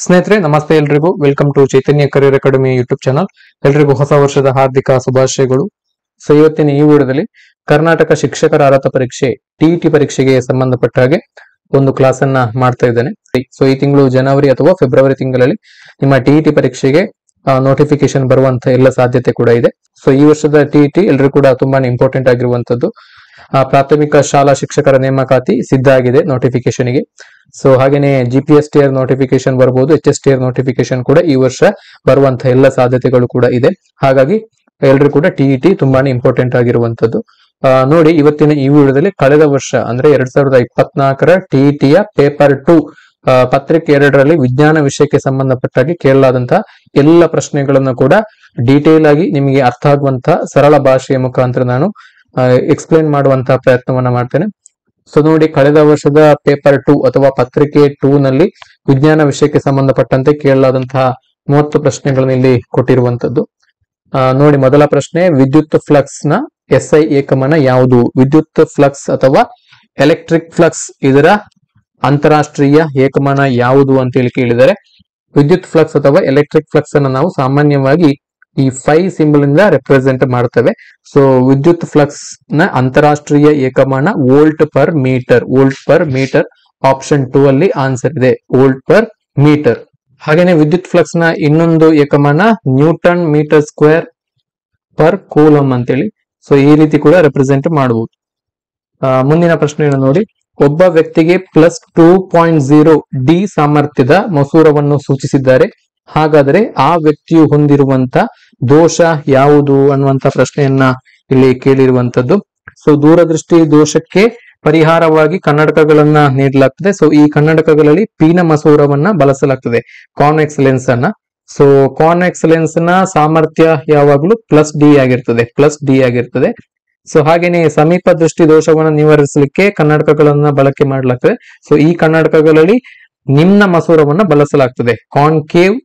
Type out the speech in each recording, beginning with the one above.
ಸ್ನೇಹಿತರೆ ನಮಸ್ತೆ ಎಲ್ರಿಗೂ welcome to Chaitanya career academy YouTube channel. ಎಲ್ರಿಗೂ ಹೊಸ ವರ್ಷದ ಹಾರ್ದಿಕ ಶುಭಾಶಯಗಳು. ಸೊ ಇವತ್ತಿನ ಈ ವಿಡಿಯೋದಲ್ಲಿ ಕರ್ನಾಟಕ ಶಿಕ್ಷಕರ ಅರ್ಹತಾ ಪರೀಕ್ಷೆ ಟಿಇಟಿ ಪರೀಕ್ಷೆಗೆ ಸಂಬಂಧಪಟ್ಟ ಹಾಗೆ ಒಂದು ಕ್ಲಾಸ್ ಅನ್ನ ಮಾಡ್ತಾ ಇದ್ದೇನೆ. ಸೊ ಈ ತಿಂಗಳು ಜನವರಿ ಅಥವಾ ಫೆಬ್ರವರಿ ತಿಂಗಳಲ್ಲಿ ನಿಮ್ಮ ಟಿಇಟಿ ಪರೀಕ್ಷೆಗೆ ನೋಟಿಫಿಕೇಶನ್ ಬರುವಂತ ಎಲ್ಲ ಸಾಧ್ಯತೆ ಕೂಡ ಇದೆ. ಸೊ ಈ ವರ್ಷದ ಟಿಇಟಿ ಎಲ್ರಿಗೂ ಕೂಡ ತುಂಬಾನೇ ಇಂಪಾರ್ಟೆಂಟ್ ಆಗಿರುವಂತದ್ದು. ಪ್ರಾಥಮಿಕ ಶಾಲಾ ಶಿಕ್ಷಕರ ನೇಮಕಾತಿ ಸಿದ್ಧ ಆಗಿದೆ ನೋಟಿಫಿಕೇಶನ್ ಗೆ. ಸೊ ಹಾಗೇನೆ GPSTR ನೋಟಿಫಿಕೇಶನ್ ಬರಬಹುದು, HSTR ನೋಟಿಫಿಕೇಶನ್ ಕೂಡ ಈ ವರ್ಷ ಬರುವಂತಹ ಎಲ್ಲ ಸಾಧ್ಯತೆಗಳು ಕೂಡ ಇದೆ. ಹಾಗಾಗಿ ಎಲ್ರು ಕೂಡ ಟಿಇಟಿ ತುಂಬಾನೇ ಇಂಪಾರ್ಟೆಂಟ್ ಆಗಿರುವಂತದ್ದು. ನೋಡಿ, ಇವತ್ತಿನ ಈ ವಿಡಿಯೋದಲ್ಲಿ ಕಳೆದ ವರ್ಷ ಅಂದ್ರೆ 2024ರ ಟಿಇಟಿಯ ಪೇಪರ್ 2 ಪತ್ರಿಕೆ 2ರಲ್ಲಿ ವಿಜ್ಞಾನ ವಿಷಯಕ್ಕೆ ಸಂಬಂಧಪಟ್ಟಾಗಿ ಕೇಳಲಾದಂತಹ ಎಲ್ಲ ಪ್ರಶ್ನೆಗಳನ್ನು ಕೂಡ ಡೀಟೇಲ್ ಆಗಿ ನಿಮಗೆ ಅರ್ಥ ಆಗುವಂತಹ ಸರಳ ಭಾಷೆಯ ಮುಖಾಂತರ ನಾನು ಎಕ್ಸ್ಪ್ಲೇನ್ ಮಾಡುವಂತಹ ಪ್ರಯತ್ನವನ್ನ ಮಾಡ್ತೇನೆ. ಸೊ ನೋಡಿ, ಕಳೆದ ವರ್ಷದ ಪೇಪರ್ 2 ಅಥವಾ ಪತ್ರಿಕೆ 2 ನಲ್ಲಿ ವಿಜ್ಞಾನ ವಿಷಯಕ್ಕೆ ಸಂಬಂಧಪಟ್ಟಂತೆ ಕೇಳಲಾದಂತಹ 30 ಪ್ರಶ್ನೆಗಳನ್ನು ಇಲ್ಲಿ ಕೊಟ್ಟಿರುವಂತದ್ದು. ನೋಡಿ, ಮೊದಲ ಪ್ರಶ್ನೆ, ವಿದ್ಯುತ್ ಫ್ಲಕ್ಸ್ ನ SI ಏಕಮಾನ ಯಾವುದು? ವಿದ್ಯುತ್ ಫ್ಲಕ್ಸ್ ಅಥವಾ ಎಲೆಕ್ಟ್ರಿಕ್ ಫ್ಲಕ್ಸ್ ಇದರ ಅಂತಾರಾಷ್ಟ್ರೀಯ ಏಕಮಾನ ಯಾವುದು ಅಂತ ಹೇಳಿ ಕೇಳಿದರೆ, ವಿದ್ಯುತ್ ಫ್ಲಕ್ಸ್ ಅಥವಾ ಎಲೆಕ್ಟ್ರಿಕ್ ಫ್ಲಕ್ಸ್ ಅನ್ನು ನಾವು ಸಾಮಾನ್ಯವಾಗಿ ಈ ಫೈ ಸಿಂಬಲ್ ಇಂದ ರೆಪ್ರೆಸೆಂಟ್ ಮಾಡ್ತೇವೆ. ಸೊ ವಿದ್ಯುತ್ ಫ್ಲಕ್ಸ್ ನ ಅಂತಾರಾಷ್ಟ್ರೀಯ ಏಕಮಾನ volt per metre. Volt per metre option 2 ಅಲ್ಲಿ ಆನ್ಸರ್ ಇದೆ, ವೋಲ್ಟ್ ಪರ್ ಮೀಟರ್. ಹಾಗೇನೆ ವಿದ್ಯುತ್ ಫ್ಲಕ್ಸ್ ನ ಇನ್ನೊಂದು ಏಕಮಾನ newton metre square per coulomb ಅಂತೇಳಿ. ಸೊ ಈ ರೀತಿ ಕೂಡ ರೆಪ್ರೆಸೆಂಟ್ ಮಾಡಬಹುದು. ಮುಂದಿನ ಪ್ರಶ್ನೆಯನ್ನು ನೋಡಿ, ಒಬ್ಬ ವ್ಯಕ್ತಿಗೆ +2.0 ಡಿ ಸಾಮರ್ಥ್ಯದ ಮಸೂರವನ್ನು ಸೂಚಿಸಿದ್ದಾರೆ. ಹಾಗಾದರೆ ಆ ವ್ಯಕ್ತಿಯು ಹೊಂದಿರುವಂತ ದೋಷ ಯಾವುದು ಅನ್ನುವಂತ ಪ್ರಶ್ನೆಯನ್ನ ಇಲ್ಲಿ ಕೇಳಿರುವಂತದ್ದು. ಸೊ ದೂರದೃಷ್ಟಿ ದೋಷಕ್ಕೆ ಪರಿಹಾರವಾಗಿ ಕನ್ನಡಕಗಳನ್ನ ನೀಡಲಾಗ್ತದೆ. ಸೊ ಈ ಕನ್ನಡಕಗಳಲ್ಲಿ ಪೀನ ಮಸೂರವನ್ನ ಬಳಸಲಾಗ್ತದೆ, ಕಾನ್ವೆಕ್ಸ್ ಲೆನ್ಸ್ ಅನ್ನ. ಸೊ ಕಾನ್ವೆಕ್ಸ್ ಲೆನ್ಸ್ ನ ಸಾಮರ್ಥ್ಯ ಯಾವಾಗಲೂ +D ಆಗಿರ್ತದೆ, +D ಆಗಿರ್ತದೆ. ಸೊ ಹಾಗೇನೆ ಸಮೀಪ ದೃಷ್ಟಿ ದೋಷವನ್ನು ನಿವಾರಿಸಲಿಕ್ಕೆ ಕನ್ನಡಕಗಳನ್ನ ಬಳಕೆ ಮಾಡಲಾಗ್ತದೆ. ಸೊ ಈ ಕನ್ನಡಕಗಳಲ್ಲಿ ನಿಮ್ನ ಮಸೂರವನ್ನ ಬಳಸಲಾಗ್ತದೆ, ಕಾನ್ಕೇವ್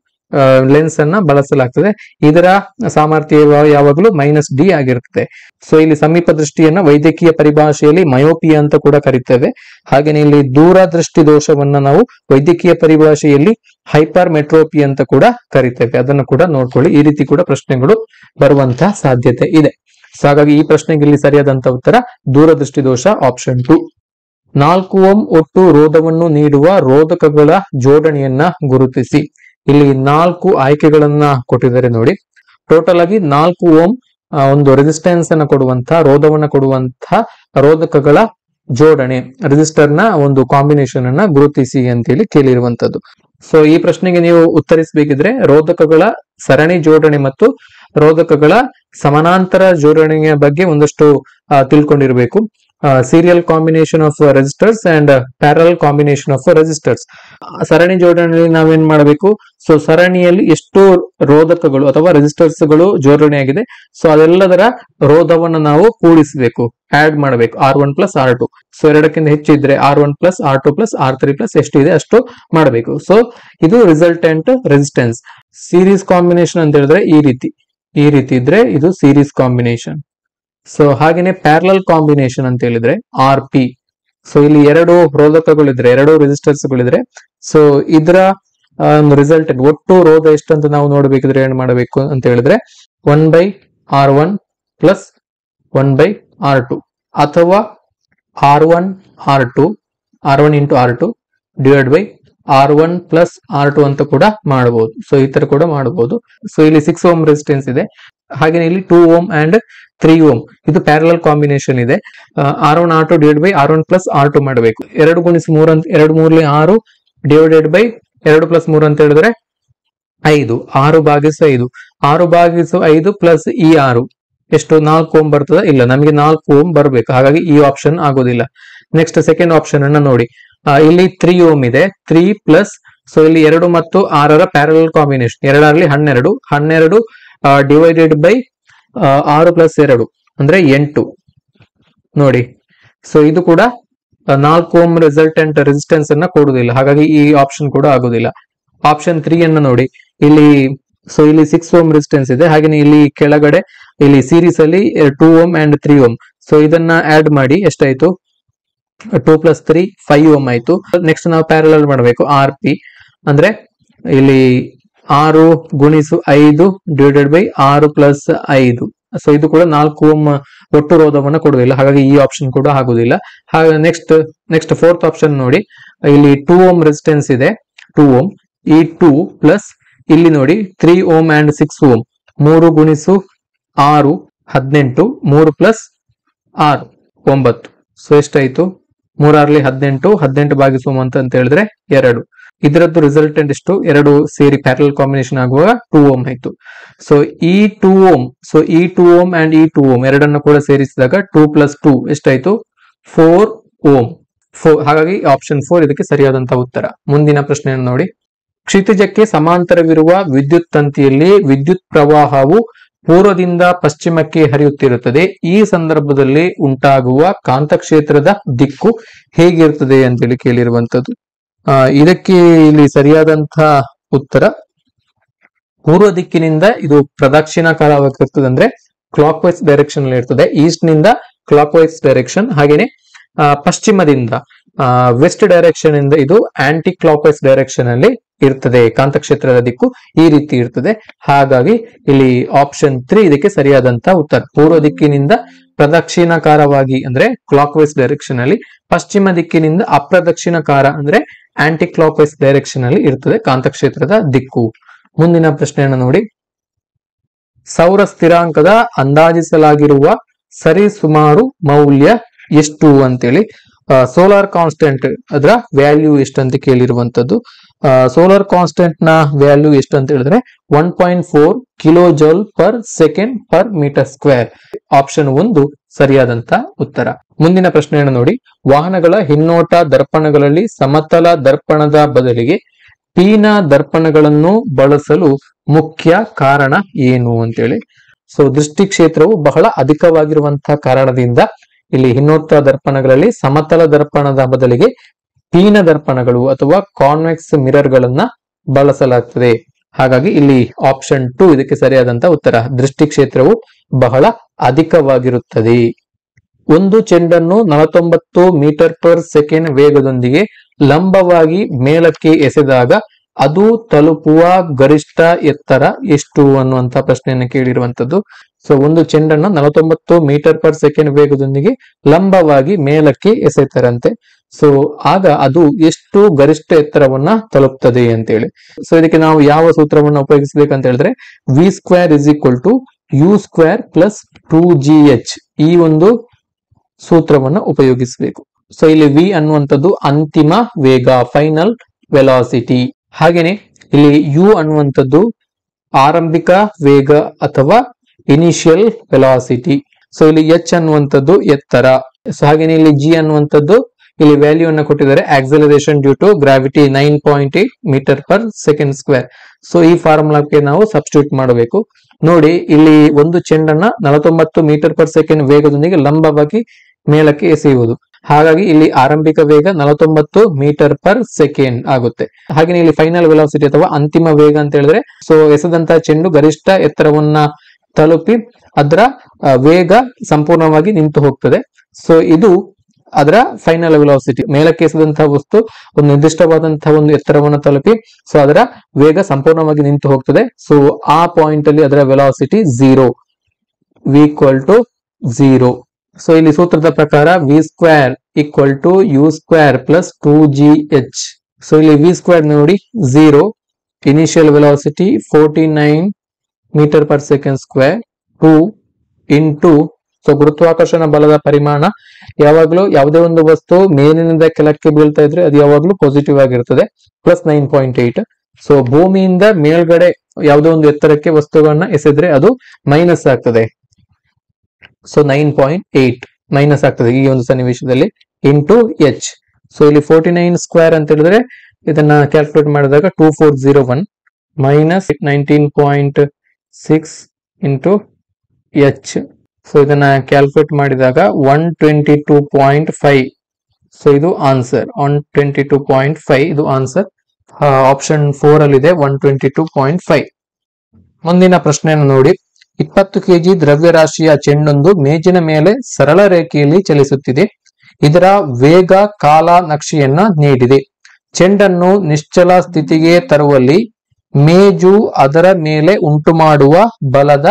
ಲೆನ್ಸ್ ಅನ್ನ ಬಳಸಲಾಗ್ತದೆ. ಇದರ ಸಾಮರ್ಥ್ಯ ಯಾವಾಗಲೂ -D ಆಗಿರ್ತದೆ. ಸೊ ಇಲ್ಲಿ ಸಮೀಪ ದೃಷ್ಟಿಯನ್ನ ವೈದ್ಯಕೀಯ ಪರಿಭಾಷೆಯಲ್ಲಿ ಮಯೋಪಿಯಾ ಅಂತ ಕೂಡ ಕರೀತೇವೆ. ಹಾಗೇನೆ ಇಲ್ಲಿ ದೂರದೃಷ್ಟಿ ದೋಷವನ್ನ ನಾವು ವೈದ್ಯಕೀಯ ಪರಿಭಾಷೆಯಲ್ಲಿ ಹೈಪರ್ ಮೆಟ್ರೋಪಿ ಅಂತ ಕೂಡ ಕರಿತೇವೆ. ಅದನ್ನು ಕೂಡ ನೋಡ್ಕೊಳ್ಳಿ. ಈ ರೀತಿ ಕೂಡ ಪ್ರಶ್ನೆಗಳು ಬರುವಂತಹ ಸಾಧ್ಯತೆ ಇದೆ. ಸೊ ಹಾಗಾಗಿ ಈ ಪ್ರಶ್ನೆಗೆ ಇಲ್ಲಿ ಸರಿಯಾದಂತಹ ಉತ್ತರ ದೂರದೃಷ್ಟಿ ದೋಷ ಆಪ್ಷನ್ 2. 4 ಓಂ ಒಟ್ಟು ರೋಧವನ್ನು ನೀಡುವ ರೋಧಕಗಳ ಜೋಡಣೆಯನ್ನ ಗುರುತಿಸಿ. ಇಲ್ಲಿ 4 ಆಯ್ಕೆಗಳನ್ನ ಕೊಟ್ಟಿದ್ದಾರೆ. ನೋಡಿ, ಟೋಟಲ್ ಆಗಿ 4 ಓಂ ಒಂದು ರೆಸಿಸ್ಟೆನ್ಸ್ ಅನ್ನ ಕೊಡುವಂತಹ, ರೋಧವನ್ನ ಕೊಡುವಂತಹ ರೋಧಕಗಳ ಜೋಡಣೆ, ರೆಸಿಸ್ಟರ್ ನ ಒಂದು ಕಾಂಬಿನೇಷನ್ ಅನ್ನ ಗುರುತಿಸಿ ಅಂತೇಳಿ ಕೇಳಿರುವಂತದ್ದು. ಸೊ ಈ ಪ್ರಶ್ನೆಗೆ ನೀವು ಉತ್ತರಿಸಬೇಕಿದ್ರೆ ರೋಧಕಗಳ ಸರಣಿ ಜೋಡಣೆ ಮತ್ತು ರೋಧಕಗಳ ಸಮಾನಾಂತರ ಜೋಡಣೆಯ ಬಗ್ಗೆ ಒಂದಷ್ಟು ತಿಳ್ಕೊಂಡಿರಬೇಕು. Serial combination of resistors and parallel combination of resistors. ಸರಣಿ ಜೋಡಣೆಯಲ್ಲಿ ನಾವೇನ್ ಮಾಡಬೇಕು? ಸೊ ಸರಣಿಯಲ್ಲಿ ಎಷ್ಟು ರೋಧಕಗಳು ಅಥವಾ ರೆಸಿಸ್ಟರ್ಸ್ ಗಳು ಜೋಡಣೆಯಾಗಿದೆ, ಸೊ ಅದೆಲ್ಲದರ ರೋಧವನ್ನು ನಾವು ಕೂಡಿಸಬೇಕು, ಆಡ್ ಮಾಡಬೇಕು, R1 + R2. ಸೊ ಎರಡಕ್ಕಿಂತ ಹೆಚ್ಚಿದ್ರೆ R1 + R2 + R3 + ಎಷ್ಟು ಇದೆ ಅಷ್ಟು ಮಾಡಬೇಕು. ಸೊ ಇದು ರಿಸಲ್ಟೆಂಟ್ ರೆಸಿಸ್ಟೆನ್ಸ್. ಸೀರೀಸ್ ಕಾಂಬಿನೇಷನ್ ಅಂತ ಹೇಳಿದ್ರೆ ಈ ರೀತಿ ಇದ್ರೆ ಇದು ಸೀರೀಸ್ ಕಾಂಬಿನೇಷನ್. ಸೊ ಹಾಗೇನೆ ಪ್ಯಾರಲಲ್ ಕಾಂಬಿನೇಷನ್ ಅಂತ ಹೇಳಿದ್ರೆ RP. ಸೊ ಇಲ್ಲಿ 2 ರೋಧಕಗಳಿದ್ರೆ, 2 ರೆಸಿಸ್ಟರ್ಸ್ಗಳಿದ್ರೆ, ಸೊ ಇದರ ಒಂದು ರಿಸಲ್ಟೆಂಟ್ ಒಟ್ಟು ರೋಧ ಎಷ್ಟಂತ ನಾವು ನೋಡ್ಬೇಕಿದ್ರೆ ಏನ್ ಮಾಡಬೇಕು ಅಂತ ಹೇಳಿದ್ರೆ 1/R1 + 1/R2 ಅಥವಾ R1 into R2 divide by R1 + R2 ಅಂತ ಕೂಡ ಮಾಡಬಹುದು. ಸೊ ಈ ತರ ಕೂಡ ಮಾಡಬಹುದು. ಸೊ ಇಲ್ಲಿ 6 ಓಮ್ ರೆಸಿಸ್ಟೆನ್ಸ್ ಇದೆ. ಹಾಗೆ ಇಲ್ಲಿ 2 ಓಮ್ ಅಂಡ್ 3 ಓಮ್ ಇದು ಪ್ಯಾರಲಲ್ ಕಾಂಬಿನೇಷನ್ ಇದೆ. R1 R2 divide by R1 + R2 ಮಾಡಬೇಕು. 2 × 3 ಅಂತ 2 3 6 ಡಿವೈಡೆಡ್ ಬೈ 2 + 3 ಅಂತ ಹೇಳಿದ್ರೆ 5. 6/5 6/5 ಪ್ಲಸ್ ಈ 6 ಎಷ್ಟು 4 ಓಮ್ ಬರ್ತದ? ಇಲ್ಲ, ನಮಗೆ 4 ಓಮ್ ಬರಬೇಕು. ಹಾಗಾಗಿ ಈ ಆಪ್ಷನ್ ಆಗೋದಿಲ್ಲ. ನೆಕ್ಸ್ಟ್ ಸೆಕೆಂಡ್ ಆಪ್ಷನ್ ಅನ್ನ ನೋಡಿ. ಇಲ್ಲಿ 3 ಓಮ್ ಇದೆ, 3 ಪ್ಲಸ್, ಸೊ ಇಲ್ಲಿ 2 ಮತ್ತು 6ರ ಪ್ಯಾರಲಲ್ ಕಾಂಬಿನೇಷನ್, 2 12 ಡಿವೈಡೆಡ್ ಬೈ 6 + 2 ಅಂದ್ರೆ 8 ನೋಡಿ. ಸೊ ಇದು ಕೂಡ 4 ಓಮ್ ರಿಸಲ್ಟೆಂಟ್ ರೆಸಿಸ್ಟೆನ್ಸ್ ಅನ್ನ ಕೊಡುವುದಿಲ್ಲ. ಹಾಗಾಗಿ ಈ ಆಪ್ಷನ್ ಕೂಡ ಆಗುದಿಲ್ಲ. ಆಪ್ಷನ್ 3 ಅನ್ನ ನೋಡಿ. ಇಲ್ಲಿ 6 ಓಮ್ ರೆಸಿಸ್ಟೆನ್ಸ್ ಇದೆ. ಹಾಗೆ ಇಲ್ಲಿ ಕೆಳಗಡೆ ಇಲ್ಲಿ ಸೀರೀಸ್ ಅಲ್ಲಿ 2 ಓಮ್ ಅಂಡ್ 3 ಓಮ್. ಸೊ ಇದನ್ನ ಆಡ್ ಮಾಡಿ ಎಷ್ಟಾಯ್ತು? 2 + 3 5 ಓಮ್ ಆಯ್ತು. ನೆಕ್ಸ್ಟ್ ನಾವು ಪ್ಯಾರಲಲ್ ಮಾಡಬೇಕು, RP ಅಂದ್ರೆ ಇಲ್ಲಿ 6 × 5 ಡಿವೈಡೆಡ್ ಬೈ 6 + 5. ಸೊ ಇದು ಕೂಡ 4 ಓಮ್ ಒಟ್ಟು ರೋಧವನ್ನು ಕೊಡುವುದಿಲ್ಲ, ಹಾಗಾಗಿ ಈ ಆಪ್ಷನ್ ಕೂಡ ಆಗುದಿಲ್ಲ. ಹಾಗೆ ನೆಕ್ಸ್ಟ್ ಫೋರ್ತ್ ಆಪ್ಷನ್ ನೋಡಿ, ಇಲ್ಲಿ 2 ಓಮ್ ರೆಸಿಸ್ಟೆನ್ಸ್ ಇದೆ, 2 ಓಮ್. ಈ 2 ಪ್ಲಸ್ ಇಲ್ಲಿ ನೋಡಿ 3 ಓಮ್ ಅಂಡ್ 6 ಓಮ್, 3 × 6 18, 3 + 6 9. ಸೊ ಎಷ್ಟಾಯ್ತು? 3 × 6 18 ಭಾಗಿಸು ಅಂತ ಹೇಳಿದ್ರೆ 2. ಇದರದ್ದು ರಿಸಲ್ಟೆಂಟ್ ಎಷ್ಟು? 2 ಸೇರಿ ಪ್ಯಾರಲಲ್ ಕಾಂಬಿನೇಷನ್ ಆಗುವಾಗ 2 ಓಮ್ ಆಯ್ತು. ಸೊ ಈ 2 ಓಮ್, ಸೊ ಈ 2 ಓಮ್ ಅಂಡ್ ಈ 2 ಓಮ್ ಎರಡನ್ನು ಕೂಡ ಸೇರಿಸಿದಾಗ 2 + 2 ಎಷ್ಟಾಯ್ತು? 4 ಓಮ್. ಹಾಗಾಗಿ ಆಪ್ಷನ್ 4 ಇದಕ್ಕೆ ಸರಿಯಾದಂತಹ ಉತ್ತರ. ಮುಂದಿನ ಪ್ರಶ್ನೆಯನ್ನು ನೋಡಿ. ಕ್ಷಿತಿಜಕ್ಕೆ ಸಮಾಂತರವಿರುವ ವಿದ್ಯುತ್ ತಂತಿಯಲ್ಲಿ ವಿದ್ಯುತ್ ಪ್ರವಾಹವು ಪೂರ್ವದಿಂದ ಪಶ್ಚಿಮಕ್ಕೆ ಹರಿಯುತ್ತಿರುತ್ತದೆ. ಈ ಸಂದರ್ಭದಲ್ಲಿ ಉಂಟಾಗುವ ಕಾಂತಕ್ಷೇತ್ರದ ದಿಕ್ಕು ಹೇಗಿರುತ್ತದೆ ಅಂತೇಳಿ ಕೇಳಿರುವಂತದ್ದು. ಇದಕ್ಕೆ ಇಲ್ಲಿ ಸರಿಯಾದಂತಹ ಉತ್ತರ ಪೂರ್ವ ದಿಕ್ಕಿನಿಂದ ಇದು ಪ್ರದಕ್ಷಿಣಾಕಾರವಾಗಿರ್ತದೆ, ಅಂದ್ರೆ ಕ್ಲಾಕ್ ವೈಸ್ ಡೈರೆಕ್ಷನ್ ಅಲ್ಲಿ ಇರ್ತದೆ. ಈಸ್ಟ್ ನಿಂದ ಕ್ಲಾಕ್ ವೈಸ್ ಡೈರೆಕ್ಷನ್, ಹಾಗೇನೆ ಪಶ್ಚಿಮದಿಂದ ವೆಸ್ಟ್ ಡೈರೆಕ್ಷನ್ ಇಂದ ಇದು ಆಂಟಿ ಕ್ಲಾಕ್ ವೈಸ್ ಡೈರೆಕ್ಷನ್ ಅಲ್ಲಿ ಇರ್ತದೆ. ಕಾಂತಕ್ಷೇತ್ರದ ದಿಕ್ಕು ಈ ರೀತಿ ಇರ್ತದೆ. ಹಾಗಾಗಿ ಇಲ್ಲಿ ಆಪ್ಷನ್ 3 ಇದಕ್ಕೆ ಸರಿಯಾದಂತಹ ಉತ್ತರ. ಪೂರ್ವ ದಿಕ್ಕಿನಿಂದ ಪ್ರದಕ್ಷಿಣಾಕಾರವಾಗಿ ಅಂದ್ರೆ ಕ್ಲಾಕ್ ವೈಸ್ ಡೈರೆಕ್ಷನ್ ಅಲ್ಲಿ, ಪಶ್ಚಿಮ ದಿಕ್ಕಿನಿಂದ ಅಪ್ರದಕ್ಷಿಣಾಕಾರ ಅಂದ್ರೆ ಆಂಟಿ ಕ್ಲಾಕ್ ವೈಸ್ ಡೈರೆಕ್ಷನ್ ಅಲ್ಲಿ ಇರ್ತದೆ ಕಾಂತಕ್ಷೇತ್ರದ ದಿಕ್ಕು. ಮುಂದಿನ ಪ್ರಶ್ನೆಯನ್ನು ನೋಡಿ. ಸೌರ ಸ್ಥಿರಾಂಕದ ಅಂದಾಜಿಸಲಾಗಿರುವ ಸರಿಸುಮಾರು ಮೌಲ್ಯ ಎಷ್ಟು ಅಂತೇಳಿ, ಸೋಲಾರ್ ಕಾನ್ಸ್ಟೆಂಟ್ ಅದರ ವ್ಯಾಲ್ಯೂ ಎಷ್ಟು ಅಂತ ಕೇಳಿರುವಂತದ್ದು. ಸೋಲಾರ್ ಕಾನ್ಸ್ಟೆಂಟ್ ನ ವ್ಯಾಲ್ಯೂ ಎಷ್ಟು ಅಂತ ಹೇಳಿದ್ರೆ 1.4 kJ/s/m². ಆಪ್ಷನ್ 1 ಸರಿಯಾದಂತ ಉತ್ತರ. ಮುಂದಿನ ಪ್ರಶ್ನೆಯನ್ನು ನೋಡಿ. ವಾಹನಗಳ ಹಿನ್ನೋಟ ದರ್ಪಣಗಳಲ್ಲಿ ಸಮತಲ ದರ್ಪಣದ ಬದಲಿಗೆ ಪೀನ ದರ್ಪಣಗಳನ್ನು ಬಳಸಲು ಮುಖ್ಯ ಕಾರಣ ಏನು ಅಂತೇಳಿ. ಸೊ ದೃಷ್ಟಿ ಕ್ಷೇತ್ರವು ಬಹಳ ಅಧಿಕವಾಗಿರುವಂತಹ ಕಾರಣದಿಂದ ಇಲ್ಲಿ ಹಿನ್ನೋಟ ದರ್ಪಣಗಳಲ್ಲಿ ಸಮತಲ ದರ್ಪಣದ ಬದಲಿಗೆ ಪೀನ ದರ್ಪಣಗಳು ಅಥವಾ ಕಾನ್ವೆಕ್ಸ್ ಮಿರರ್ ಗಳನ್ನ ಬಳಸಲಾಗ್ತದೆ. ಹಾಗಾಗಿ ಇಲ್ಲಿ ಆಪ್ಷನ್ 2 ಇದಕ್ಕೆ ಸರಿಯಾದಂತ ಉತ್ತರ. ದೃಷ್ಟಿ ಕ್ಷೇತ್ರವು ಬಹಳ ಅಧಿಕವಾಗಿರುತ್ತದೆ. ಒಂದು ಚೆಂಡನ್ನು 49 ಮೀಟರ್/ಸೆಕೆಂಡ್ ವೇಗದೊಂದಿಗೆ ಲಂಬವಾಗಿ ಮೇಲಕ್ಕೆ ಎಸೆದಾಗ ಅದು ತಲುಪುವ ಗರಿಷ್ಠ ಎತ್ತರ ಎಷ್ಟು ಅನ್ನುವಂತ ಪ್ರಶ್ನೆಯನ್ನು ಕೇಳಿರುವಂತದ್ದು. ಸೊ ಒಂದು ಚೆಂಡನ್ನು 49 ಮೀಟರ್/ಸೆಕೆಂಡ್ ವೇಗದೊಂದಿಗೆ ಲಂಬವಾಗಿ ಮೇಲಕ್ಕೆ ಎಸೆತಾರಂತೆ. ಸೊ ಆಗ ಅದು ಎಷ್ಟು ಗರಿಷ್ಠ ಎತ್ತರವನ್ನ ತಲುಪ್ತದೆ ಅಂತೇಳಿ. ಸೊ ಇದಕ್ಕೆ ನಾವು ಯಾವ ಸೂತ್ರವನ್ನ ಉಪಯೋಗಿಸಬೇಕಂತ ಹೇಳಿದ್ರೆ v² = u² + 2gh ಈ ಒಂದು ಸೂತ್ರವನ್ನ ಉಪಯೋಗಿಸಬೇಕು. ಸೊ ಇಲ್ಲಿ v ಅನ್ನುವಂಥದ್ದು ಅಂತಿಮ ವೇಗ, ಫೈನಲ್ ವೆಲಾಸಿಟಿ. ಹಾಗೇನೆ ಇಲ್ಲಿ u ಅನ್ನುವಂಥದ್ದು ಆರಂಭಿಕ ವೇಗ ಅಥವಾ ಇನಿಷಿಯಲ್ ವೆಲಾಸಿಟಿ. ಸೊ ಇಲ್ಲಿ h ಅನ್ನುವಂಥದ್ದು ಎತ್ತರ. ಸೊ ಹಾಗೇನೆ ಇಲ್ಲಿ g ಅನ್ನುವಂಥದ್ದು ಇಲ್ಲಿ ವ್ಯಾಲ್ಯೂ ಅನ್ನು ಕೊಟ್ಟಿದ್ದಾರೆ, ಆಕ್ಸಲರೇಷನ್ ಡ್ಯೂ ಟು ಗ್ರಾವಿಟಿ 9.8 ಮೀಟರ್/ಸೆಕೆಂಡ್². ಸೊ ಈ ಫಾರ್ಮುಲಾಕ್ಕೆ ನಾವು ಸಬ್ಸ್ಟಿಟ್ಯೂಟ್ ಮಾಡಬೇಕು. ನೋಡಿ ಇಲ್ಲಿ ಒಂದು ಚೆಂಡನ್ನ 49 ಮೀಟರ್/ಸೆಕೆಂಡ್ ವೇಗದೊಂದಿಗೆ ಲಂಬವಾಗಿ ಮೇಲಕ್ಕೆ ಎಸೆಯುವುದು. ಹಾಗಾಗಿ ಇಲ್ಲಿ ಆರಂಭಿಕ ವೇಗ 49 ಮೀಟರ್/ಸೆಕೆಂಡ್ ಆಗುತ್ತೆ. ಹಾಗೆ ಇಲ್ಲಿ ಫೈನಲ್ ವೆಲಾಸಿಟಿ ಅಥವಾ ಅಂತಿಮ ವೇಗ ಅಂತ ಹೇಳಿದ್ರೆ, ಸೊ ಎಸೆದಂತಹ ಚೆಂಡು ಗರಿಷ್ಠ ಎತ್ತರವನ್ನ ತಲುಪಿ ಅದರ ವೇಗ ಸಂಪೂರ್ಣವಾಗಿ ನಿಂತು ಹೋಗ್ತದೆ. ಸೊ ಇದು ಅದರ ಫೈನಲ್ ವೆಲಾಸಿಟಿ. ಮೇಲಕ್ಕೆ ಎಸೆದಂತಹ ವಸ್ತು ಒಂದು ನಿರ್ದಿಷ್ಟವಾದಂತಹ ಒಂದು ಎತ್ತರವನ್ನು ತಲುಪಿ ಸೊ ಅದರ ವೇಗ ಸಂಪೂರ್ಣವಾಗಿ ನಿಂತು ಹೋಗ್ತದೆ. ಸೊ ಆ ಪಾಯಿಂಟ್ ಅಲ್ಲಿ ಅದರ ವೆಲಾಸಿಟಿ 0, v = 0. ಸೊ ಇಲ್ಲಿ ಸೂತ್ರದ ಪ್ರಕಾರ v² = u² + 2gh. ಸೊ ಇಲ್ಲಿ v² ನೋಡಿ 0, ಇನಿಷಿಯಲ್ ವೆಲಾಸಿಟಿ 49 ಮೀಟರ್/ಸೆಕೆಂಡ್², 2 ಇಂಟು ಸೊ ಗುರುತ್ವಾಕರ್ಷಣ ಬಲದ ಪರಿಮಾಣ ಯಾವಾಗ್ಲೂ ಯಾವುದೇ ಒಂದು ವಸ್ತು ಮೇಲಿನಿಂದ ಕೆಳಕ್ಕೆ ಬೀಳ್ತಾ ಇದ್ರೆ ಅದು ಯಾವಾಗ್ಲೂ ಪಾಸಿಟಿವ್ ಆಗಿರ್ತದೆ, +9.8. ಸೊ ಭೂಮಿಯಿಂದ ಮೇಲ್ಗಡೆ ಯಾವುದೋ ಒಂದು ಎತ್ತರಕ್ಕೆ ವಸ್ತುಗಳನ್ನ ಎಸೆದ್ರೆ ಅದು ಮೈನಸ್ ಆಗ್ತದೆ. ಸೊ 9.8 ಮೈನಸ್ ಆಗ್ತದೆ ಈ ಒಂದು ಸನ್ನಿವೇಶದಲ್ಲಿ, ಇಂಟು h. ಸೊ ಇಲ್ಲಿ 49² ಅಂತ ಹೇಳಿದ್ರೆ ಇದನ್ನ ಕ್ಯಾಲ್ಕುಲೇಟ್ ಮಾಡಿದಾಗ 2401 ಮೈನಸ್ 19.6 ಇಂಟು h. ಸೊ ಇದನ್ನ ಕ್ಯಾಲ್ಕುಲೇಟ್ ಮಾಡಿದಾಗ 122.5. ಸೊ ಇದು ಆನ್ಸರ್ 122.5 ಇದು ಆನ್ಸರ್. ಆಪ್ಷನ್ 4 ಅಲ್ಲಿ ಇದೆ 122.5. ಮುಂದಿನ ಪ್ರಶ್ನೆಯನ್ನು ನೋಡಿ. 20 kg ದ್ರವ್ಯರಾಶಿಯ ಚೆಂಡೊಂದು ಮೇಜಿನ ಮೇಲೆ ಸರಳ ರೇಖೆಯಲ್ಲಿ ಚಲಿಸುತ್ತಿದೆ. ಇದರ ವೇಗ ಕಾಲ ನಕ್ಷೆಯನ್ನ ನೀಡಿದೆ. ಚೆಂಡನ್ನು ನಿಶ್ಚಲ ಸ್ಥಿತಿಗೆ ತರುವಲ್ಲಿ ಮೇಜು ಅದರ ಮೇಲೆ ಉಂಟು ಮಾಡುವ ಬಲದ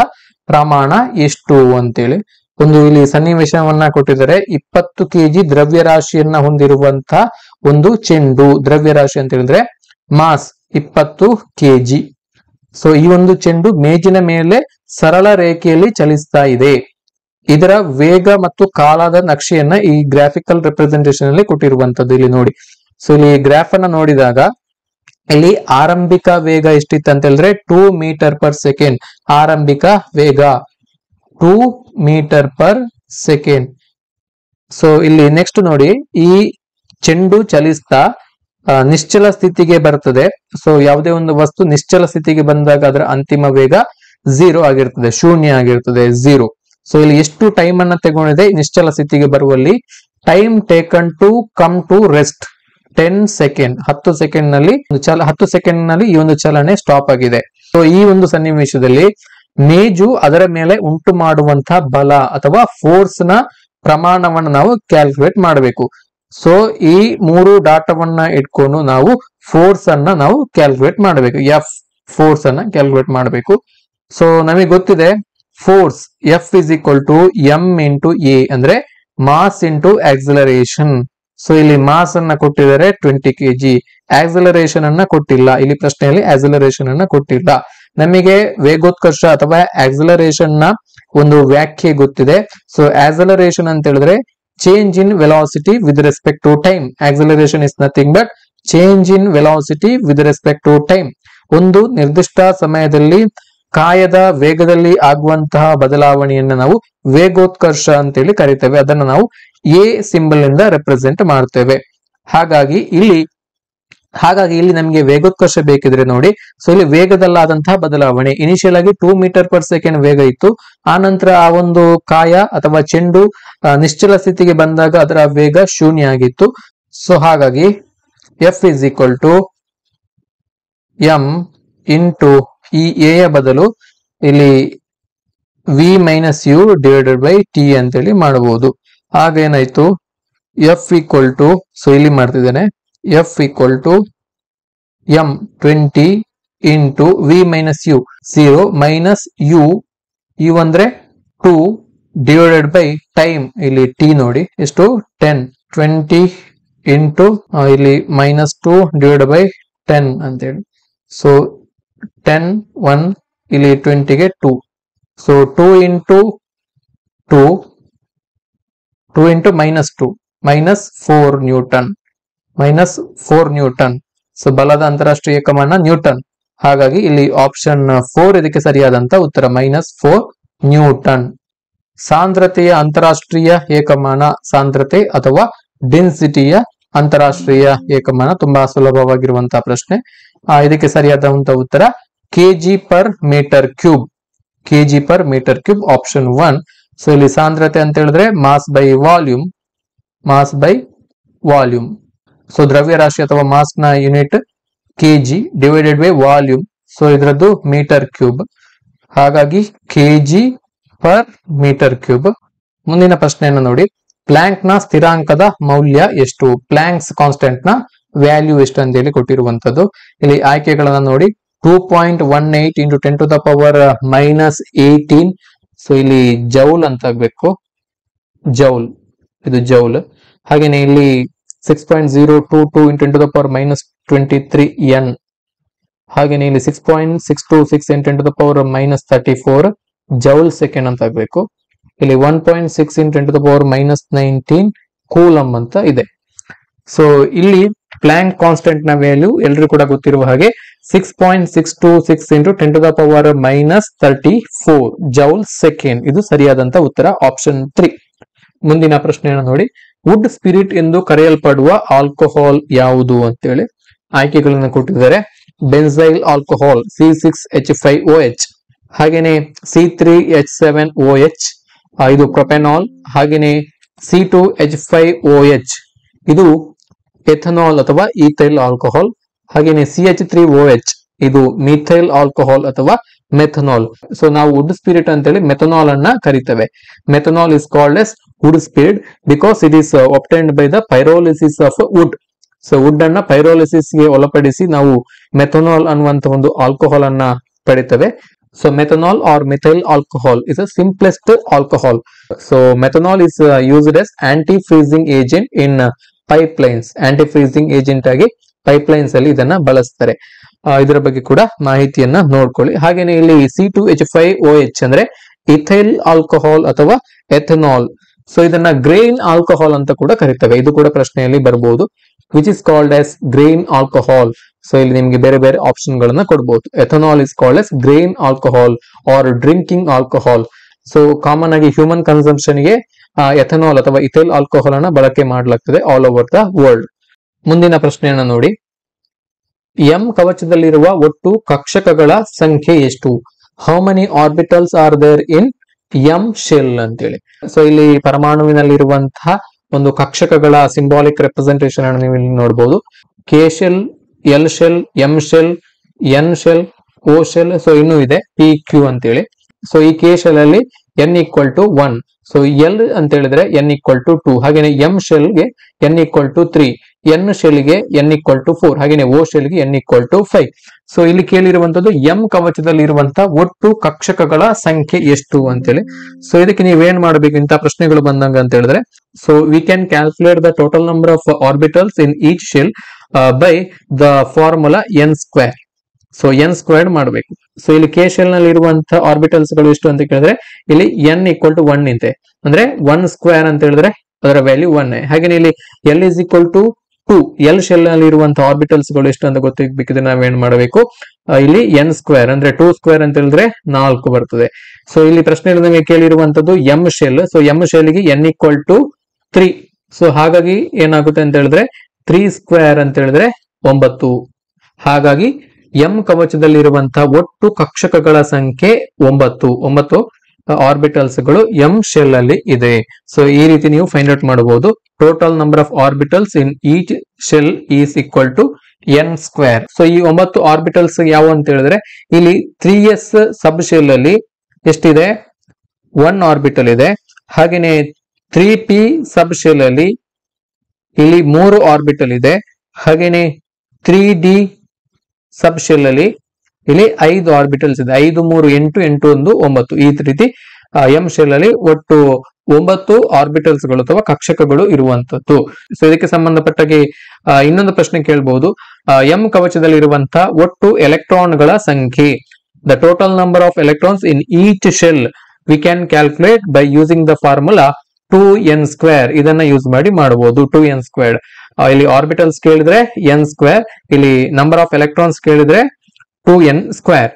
ಪ್ರಮಾಣ ಎಷ್ಟು ಅಂತೇಳಿ ಒಂದು ಇಲ್ಲಿ ಸನ್ನಿವೇಶವನ್ನ ಕೊಟ್ಟಿದ್ದಾರೆ. 20 kg ದ್ರವ್ಯರಾಶಿಯನ್ನ ಹೊಂದಿರುವಂತಹ ಒಂದು ಚೆಂಡು, ದ್ರವ್ಯರಾಶಿ ಅಂತ ಹೇಳಿದ್ರೆ ಮಾಸ್ 20 kg. ಸೊ ಈ ಒಂದು ಚೆಂಡು ಮೇಜಿನ ಮೇಲೆ ಸರಳ ರೇಖೆಯಲ್ಲಿ ಚಲಿಸ್ತಾ ಇದೆ. ಇದರ ವೇಗ ಮತ್ತು ಕಾಲದ ನಕ್ಷೆಯನ್ನ ಈ ಗ್ರಾಫಿಕಲ್ ರೆಪ್ರೆಸೆಂಟೇಷನ್ ಅಲ್ಲಿ ಕೊಟ್ಟಿರುವಂತದ್ದು ಇಲ್ಲಿ ನೋಡಿ. ಸೊ ಇಲ್ಲಿ ಗ್ರಾಫ್ ಅನ್ನ ನೋಡಿದಾಗ ಇಲ್ಲಿ ಆರಂಭಿಕ ವೇಗ ಎಷ್ಟಿತ್ತು ಅಂತ ಹೇಳಿದ್ರೆ 2 ಮೀಟರ್ ಪರ್ ಸೆಕೆಂಡ್. ಆರಂಭಿಕ ವೇಗ 2 ಮೀಟರ್ ಪರ್ ಸೆಕೆಂಡ್. ಸೊ ಇಲ್ಲಿ ನೆಕ್ಸ್ಟ್ ನೋಡಿ, ಈ ಚೆಂಡು ಚಲಿಸ್ತಾ ನಿಶ್ಚಲ ಸ್ಥಿತಿಗೆ ಬರ್ತದೆ. ಸೊ ಯಾವುದೇ ಒಂದು ವಸ್ತು ನಿಶ್ಚಲ ಸ್ಥಿತಿಗೆ ಬಂದಾಗ ಅದರ ಅಂತಿಮ ವೇಗ 0 ಆಗಿರ್ತದೆ, ಶೂನ್ಯ ಆಗಿರ್ತದೆ, 0. ಸೊ ಇಲ್ಲಿ ಎಷ್ಟು ಟೈಮ್ ಅನ್ನ ತಗೊಂಡಿದೆ ನಿಶ್ಚಲ ಸ್ಥಿತಿಗೆ ಬರುವಲ್ಲಿ? Time taken to come to rest 10 second. 10 second ನಲ್ಲಿ 10 ಸೆಕೆಂಡ್ ನಲ್ಲಿ ಈ ಒಂದು ಚಲನೆ ಸ್ಟಾಪ್ ಆಗಿದೆ. ಸೊ ಈ ಒಂದು ಸನ್ನಿವೇಶದಲ್ಲಿ ಮೇಜು ಅದರ ಮೇಲೆ ಉಂಟು ಮಾಡುವಂತಹ ಬಲ ಅಥವಾ ಫೋರ್ಸ್ ನ ಪ್ರಮಾಣವನ್ನು ನಾವು ಕ್ಯಾಲ್ಕುಲೇಟ್ ಮಾಡಬೇಕು. ಸೊ ಈ 3 ಡಾಟಾವನ್ನ ಇಟ್ಕೊಂಡು ನಾವು ಫೋರ್ಸ್ ಅನ್ನ ನಾವು ಕ್ಯಾಲ್ಕುಲೇಟ್ ಮಾಡಬೇಕು. ಎಫ್ ಫೋರ್ಸ್ ಅನ್ನ ಕ್ಯಾಲ್ಕುಲೇಟ್ ಮಾಡಬೇಕು. ಸೊ ನಮಗೆ ಗೊತ್ತಿದೆ force F is equal to M into A ಅಂದ್ರೆ ಮಾಸ್ ಇಂಟು ಆಕ್ಸಿಲರೇಷನ್. ಸೊ ಇಲ್ಲಿ ಮಾಸ್ ಅನ್ನ ಕೊಟ್ಟಿದ್ದಾರೆ 20 kg, ಆಕ್ಸಿಲರೇಷನ್ ಅನ್ನ ಕೊಟ್ಟಿಲ್ಲ. ಇಲ್ಲಿ ಪ್ರಶ್ನೆಯಲ್ಲಿ ಆಕ್ಸಿಲರೇಷನ್ ಅನ್ನ ಕೊಟ್ಟಿಲ್ಲ. ನಮಗೆ ವೇಗೋತ್ಕರ್ಷ ಅಥವಾ ಆಕ್ಸಿಲರೇಷನ್ ನ ಒಂದು ವ್ಯಾಖ್ಯೆ ಗೊತ್ತಿದೆ. ಸೊ ಆಕ್ಸಿಲರೇಷನ್ ಅಂತ ಹೇಳಿದ್ರೆ change in velocity with respect to time. Acceleration is nothing but change in velocity with respect to time. ಒಂದು ನಿರ್ದಿಷ್ಟ ಸಮಯದಲ್ಲಿ ಕಾಯದ ವೇಗದಲ್ಲಿ ಆಗುವಂತಹ ಬದಲಾವಣೆಯನ್ನ ನಾವು ವೇಗೋತ್ಕರ್ಷ ಅಂತೇಳಿ ಕರಿತೇವೆ. ಅದನ್ನ ನಾವು ಎ ಸಿಂಬಲ್ ಇಂದ ರೆಪ್ರೆಸೆಂಟ್ ಮಾಡ್ತೇವೆ. ಹಾಗಾಗಿ ಇಲ್ಲಿ ನಮಗೆ ವೇಗೋತ್ಕರ್ಷ ಬೇಕಿದ್ರೆ ನೋಡಿ, ಸೊ ಇಲ್ಲಿ ವೇಗದಲ್ಲಾದಂತಹ ಬದಲಾವಣೆ ಇನಿಷಿಯಲ್ ಆಗಿ 2 ಮೀಟರ್ ಪರ್ ಸೆಕೆಂಡ್ ವೇಗ ಇತ್ತು. ಆ ನಂತರ ಆ ಒಂದು ಕಾಯ ಅಥವಾ ಚೆಂಡು ನಿಶ್ಚಲ ಸ್ಥಿತಿಗೆ ಬಂದಾಗ ಅದರ ವೇಗ ಶೂನ್ಯ ಆಗಿತ್ತು. ಸೊ ಹಾಗಾಗಿ F is equal to M into ಈ ಎ ಯ ಬದಲು ಇಲ್ಲಿ V minus U divided by T ಅಂತೇಳಿ ಮಾಡಬಹುದು. ಆಗೇನಾಯ್ತು ಎಫ್ ಈಕ್ವಲ್ ಟು, ಸೊ ಇಲ್ಲಿ ಮಾಡ್ತಿದ್ದೇನೆ, F equal to M 20 into V minus U 0 minus U ಅಂದ್ರೆ 2 ಡಿವೈಡೆಡ್ ಬೈ ಟೈಮ್. ಇಲ್ಲಿ ಟಿ ನೋಡಿ ಎಷ್ಟು 10. 20 ಇಂಟು ಇಲ್ಲಿ ಮೈನಸ್ 2 ಡಿವೈಡೆಡ್ ಬೈ 10 ಅಂತೇಳಿ. ಸೊ 10 1 ಇಲ್ಲಿ 20ಗೆ 2. So 2 into minus 2 minus 4 Newton. So ಬಲದ ಅಂತಾರಾಷ್ಟ್ರೀಯ ಏಕಮಾನ ನ್ಯೂಟನ್. ಹಾಗಾಗಿ ಇಲ್ಲಿ ಆಪ್ಷನ್ 4 ಇದಕ್ಕೆ ಸರಿಯಾದಂತ ಉತ್ತರ, ಮೈನಸ್ 4 ನ್ಯೂಟನ್. ಸಾಂದ್ರತೆಯ ಅಂತಾರಾಷ್ಟ್ರೀಯ ಏಕಮಾನ, ಸಾಂದ್ರತೆ ಅಥವಾ ಡೆನ್ಸಿಟಿಯ ಅಂತಾರಾಷ್ಟ್ರೀಯ ಏಕಮಾನ. ತುಂಬಾ ಸುಲಭವಾಗಿರುವಂತಹ ಪ್ರಶ್ನೆ. ಇದಕ್ಕೆ ಸರಿಯಾದಂತ ಉತ್ತರ KG per metre cube. KG per metre cube option 1. So ಇಲ್ಲಿ ಸಾಂದ್ರತೆ ಅಂತ ಹೇಳಿದ್ರೆ ಮಾಸ್ ಬೈ ವಾಲ್ಯೂಮ್. ಸೊ ದ್ರವ್ಯರಾಶಿ ಅಥವಾ ಮಾಸ್ ನ unit KG divided by volume. So ಇದರದ್ದು ಮೀಟರ್ ಕ್ಯೂಬ್. ಹಾಗಾಗಿ ಕೆಜಿ ಪರ್ ಮೀಟರ್ ಕ್ಯೂಬ್. ಮುಂದಿನ ಪ್ರಶ್ನೆಯನ್ನು ನೋಡಿ, ಪ್ಲಾಂಕ್ ನ ಸ್ಥಿರಾಂಕದ ಮೌಲ್ಯ ಎಷ್ಟು? ಪ್ಲಾಂಕ್ಸ್ ಕಾನ್ಸ್ಟೆಂಟ್ ನ ವ್ಯಾಲ್ಯೂ ಎಷ್ಟು ಅಂತ ಹೇಳಿ ಕೊಟ್ಟಿರುವಂತದ್ದು. ಇಲ್ಲಿ ಆಯ್ಕೆಗಳನ್ನ ನೋಡಿ, 2.18 into 10 to the power minus 18. So ಇಲ್ಲಿ ಜೌಲ್ ಅಂತ ಆಗ್ಬೇಕು, ಜೌಲ್, ಇದು ಜೌಲ್. ಹಾಗೇನೆ ಇಲ್ಲಿ 6.022 into 10 to the power minus 23 N. ಹಾಗೇನೆ ಇಲ್ಲಿ 6.626 into 10 to the power minus 34 joule second ಅಂತ ಆಗ್ಬೇಕು. ಇಲ್ಲಿ 1.6 into 10 to the power minus 19 coulomb ಅಂತ ಇದೆ. ಸೊ ಇಲ್ಲಿ ಪ್ಲಾಂಕ್ ಕಾನ್ಸ್ಟೆಂಟ್ ನ ವ್ಯಾಲ್ಯೂ ಎಲ್ರಿಗೂ ಕೂಡ ಗೊತ್ತಿರುವ ಹಾಗೆ 6.626 into 10 to the power minus 34 joule second. ಇದು ಸರಿಯಾದಂತ ಉತ್ತರ, ಆಪ್ಷನ್ 3. ಮುಂದಿನ ಪ್ರಶ್ನೆಯನ್ನು ನೋಡಿ, ವುಡ್ ಸ್ಪಿರಿಟ್ ಎಂದು ಕರೆಯಲ್ಪಡುವ ಆಲ್ಕೋಹಾಲ್ ಯಾವುದು ಅಂತೇಳಿ ಆಯ್ಕೆಗಳನ್ನು ಕೊಟ್ಟಿದ್ದಾರೆ. ಬೆನ್ಸೈಲ್ ಆಲ್ಕೋಹಾಲ್ C6H5OH, ಹಾಗೇನೆ C3H7OH, ಇದು ಪ್ರೊಪೆನಾಲ್. ಹಾಗೇನೆ C2H5OH, ಇದು ಎಥನಾಲ್ ಅಥವಾ ಈಥೈಲ್ ಆಲ್ಕೋಹಾಲ್. ಹಾಗೇನೆ CH3OH, ಇದು ಮಿಥೈಲ್ ಆಲ್ಕೋಹಾಲ್ ಅಥವಾ ಮೆಥನಾಲ್. ಸೊ ನಾವು ವುಡ್ ಸ್ಪಿರಿಟ್ ಅಂತೇಳಿ ಮೆಥನಾಲ್ ಅನ್ನ ಕರಿತೇವೆ. Methanol is called as wood spirit because it is obtained by the pyrolysis of wood. So wood ಅನ್ನ ಪೈರೋಲಿಸಿಸ್ ಗೆ ಒಳಪಡಿಸಿ ನಾವು ಮೆಥನಾಲ್ ಅನ್ನುವಂತ ಒಂದು ಆಲ್ಕೋಹಾಲ್ ಅನ್ನ ಪಡಿತೇವೆ. So methanol or methyl alcohol is a simplest alcohol. So methanol is used as anti freezing agent in pipelines. Anti freezing agent ಆಗಿ pipelines ಅಲ್ಲಿ ಇದನ್ನ ಬಳಸ್ತಾರೆ. ಇದರ ಬಗ್ಗೆ ಕೂಡ ಮಾಹಿತಿಯನ್ನ ನೋಡ್ಕೊಳ್ಳಿ. ಹಾಗೇನೆ ಇಲ್ಲಿ C2H5OH ಅಂದ್ರೆ ಇಥೈಲ್ ಆಲ್ಕೋಹಾಲ್ ಅಥವಾ ಎಥನಾಲ್. ಸೊ ಇದನ್ನ ಗ್ರೇನ್ ಆಲ್ಕೋಹಾಲ್ ಅಂತ ಕೂಡ ಕರೀತೇವೆ. ಇದು ಕೂಡ ಪ್ರಶ್ನೆಯಲ್ಲಿ ಬರಬಹುದು. Which is called as grain alcohol. So ಇಲ್ಲಿ ನಿಮಗೆ ಬೇರೆ ಬೇರೆ ಆಪ್ಷನ್ ಗಳನ್ನ ಕೊಡಬಹುದು. Ethanol is called as grain alcohol or drinking alcohol. So common ಆಗಿ ಹ್ಯೂಮನ್ ಕನ್ಸಂಪ್ಷನ್ ಗೆ ಎಥನಾಲ್ ಅಥವಾ ಇಥೈಲ್ ಆಲ್ಕೋಹಾಲ್ ಅನ್ನ ಬಳಕೆ ಮಾಡಲಾಗ್ತದೆ ಆಲ್ ಓವರ್ ದ ವರ್ಲ್ಡ್. ಮುಂದಿನ ಪ್ರಶ್ನೆಯನ್ನ ನೋಡಿ. ಎಂ ಕವಚದಲ್ಲಿರುವ ಒಟ್ಟು ಕಕ್ಷಕಗಳ ಸಂಖ್ಯೆ ಎಷ್ಟು? How many orbitals are there in M shell ಅಂತೇಳಿ. ಸೊ ಇಲ್ಲಿ ಪರಮಾಣುವಿನಲ್ಲಿರುವಂತಹ ಒಂದು ಕಕ್ಷಕಗಳ ಸಿಂಬಾಲಿಕ್ ರೆಪ್ರೆಸೆಂಟೇಷನ್ ಅನ್ನು ನೀವು ಇಲ್ಲಿ ನೋಡಬಹುದು. K shell, L shell, M shell, N shell, O shell, so ಇನ್ನೂ ಇದೆ ಪಿ ಕ್ಯೂ ಅಂತೇಳಿ. ಸೊ ಈ ಕೆ ಶೆಲ್ ಅಲ್ಲಿ n equal to 1, so L ಅಂತ ಹೇಳಿದ್ರೆ n ಈಕ್ವಲ್ ಟು 2, ಹಾಗೇನೆ ಎಂ ಶೆಲ್ ಗೆ n equal to 3, N shell ಗೆ n ಈಕ್ವಲ್ ಟು 4, ಹಾಗೇನೆ ಓ ಶೆಲ್ ಗೆ n ಈಕ್ವಲ್ ಟು 5. ಸೊ ಇಲ್ಲಿ ಕೇಳಿರುವಂತದ್ದು ಎಂ ಕವಚದಲ್ಲಿ ಇರುವಂತಹ ಒಟ್ಟು ಕಕ್ಷಕಗಳ ಸಂಖ್ಯೆ ಎಷ್ಟು ಅಂತೇಳಿ. ಸೊ ಇದಕ್ಕೆ ನೀವೇನ್ ಮಾಡಬೇಕು ಇಂತ ಪ್ರಶ್ನೆಗಳು ಬಂದಂಗ ಅಂತ ಹೇಳಿದ್ರೆ, so we can calculate the total number of orbitals in each shell by the formula n square. So n squared ಮಾಡಬೇಕು. ಸೊ ಇಲ್ಲಿ ಕೆ ಶೆಲ್ ನಲ್ಲಿ ಇರುವಂತಹ ಆರ್ಬಿಟಲ್ಸ್ ಗಳು ಎಷ್ಟು ಅಂತ ಕೇಳಿದ್ರೆ ಇಲ್ಲಿ n ಈಕ್ವಲ್ ಟು 1 ಇದೆ, ಅಂದ್ರೆ 1 ಸ್ಕ್ವೇರ್ ಅಂತ ಹೇಳಿದ್ರೆ ಅದರ ವ್ಯಾಲ್ಯೂ 1. ಹಾಗೆ ಇಲ್ಲಿ l is equal to 2, L shell ನಲ್ಲಿ ಇರುವಂತಹ ಆರ್ಬಿಟಲ್ಸ್ ಗಳು ಎಷ್ಟು ಅಂತ ಗೊತ್ತಿರ್ಬೇಕಿದ್ರೆ ನಾವೇನ್ ಮಾಡಬೇಕು, ಇಲ್ಲಿ n ಸ್ಕ್ವೇರ್ ಅಂದ್ರೆ 2 ಸ್ಕ್ವೇರ್ ಅಂತ ಹೇಳಿದ್ರೆ 4 ಬರ್ತದೆ. ಸೊ ಇಲ್ಲಿ ಪ್ರಶ್ನೆ ನಮಗೆ ಕೇಳಿರುವಂತದ್ದು M shell. So M shell ಗೆ n ಈಕ್ವಲ್ ಟು 3. ಸೊ ಹಾಗಾಗಿ ಏನಾಗುತ್ತೆ ಅಂತ ಹೇಳಿದ್ರೆ 3 ಸ್ಕ್ವೇರ್ ಅಂತ ಹೇಳಿದ್ರೆ 9. ಹಾಗಾಗಿ ಎಂ ಕವಚದಲ್ಲಿರುವಂತಹ ಒಟ್ಟು ಕಕ್ಷಕಗಳ ಸಂಖ್ಯೆ 9 ಆರ್ಬಿಟಲ್ಸ್ ಗಳು ಎಂ ಶೆಲ್ ಅಲ್ಲಿ ಇದೆ. ಸೊ ಈ ರೀತಿ ನೀವು ಫೈಂಡ್ ಔಟ್ ಮಾಡಬಹುದು. Total number of orbitals in each shell is equal to n square. So ಈ 9 ಆರ್ಬಿಟಲ್ಸ್ ಯಾವ ಅಂತ ಹೇಳಿದ್ರೆ ಇಲ್ಲಿ 3s ಸಬ್ ಶೆಲ್ ಅಲ್ಲಿ ಎಷ್ಟಿದೆ, 1 ಆರ್ಬಿಟಲ್ ಇದೆ. ಹಾಗೇನೆ 3p ಸಬ್ ಶೆಲ್ ಅಲ್ಲಿ ಇಲ್ಲಿ 3 ಆರ್ಬಿಟಲ್ ಇದೆ. ಹಾಗೇನೆ 3d ಸಬ್ ಶೆಲ್ ಅಲ್ಲಿ ಇಲ್ಲಿ 5 ಆರ್ಬಿಟಲ್ಸ್ ಇದೆ. 5 3 8 8 1 9. ಈ ರೀತಿ ಎಂ ಶೆಲ್ ಅಲ್ಲಿ ಒಟ್ಟು 9 ಆರ್ಬಿಟಲ್ಸ್ ಗಳು ಅಥವಾ ಕಕ್ಷಕಗಳು ಇರುವಂತದ್ದು. ಸೊ ಇದಕ್ಕೆ ಸಂಬಂಧಪಟ್ಟಾಗಿ ಇನ್ನೊಂದು ಪ್ರಶ್ನೆ ಕೇಳಬಹುದು. ಎಂ ಕವಚದಲ್ಲಿ ಇರುವಂತಹ ಒಟ್ಟು ಎಲೆಕ್ಟ್ರಾನ್ಗಳ ಸಂಖ್ಯೆ, the total number of electrons in each shall we can calculate by using the formula 2n square. ಇದನ್ನ ಯೂಸ್ ಮಾಡಿ ಮಾಡಬಹುದು 2n ಸ್ಕ್ವೇರ್. ಇಲ್ಲಿ ಆರ್ಬಿಟಲ್ಸ್ ಕೇಳಿದ್ರೆ n ಸ್ಕ್ವೇರ್, ಇಲ್ಲಿ ನಂಬರ್ ಆಫ್ ಎಲೆಕ್ಟ್ರಾನ್ಸ್ ಕೇಳಿದ್ರೆ 2n square,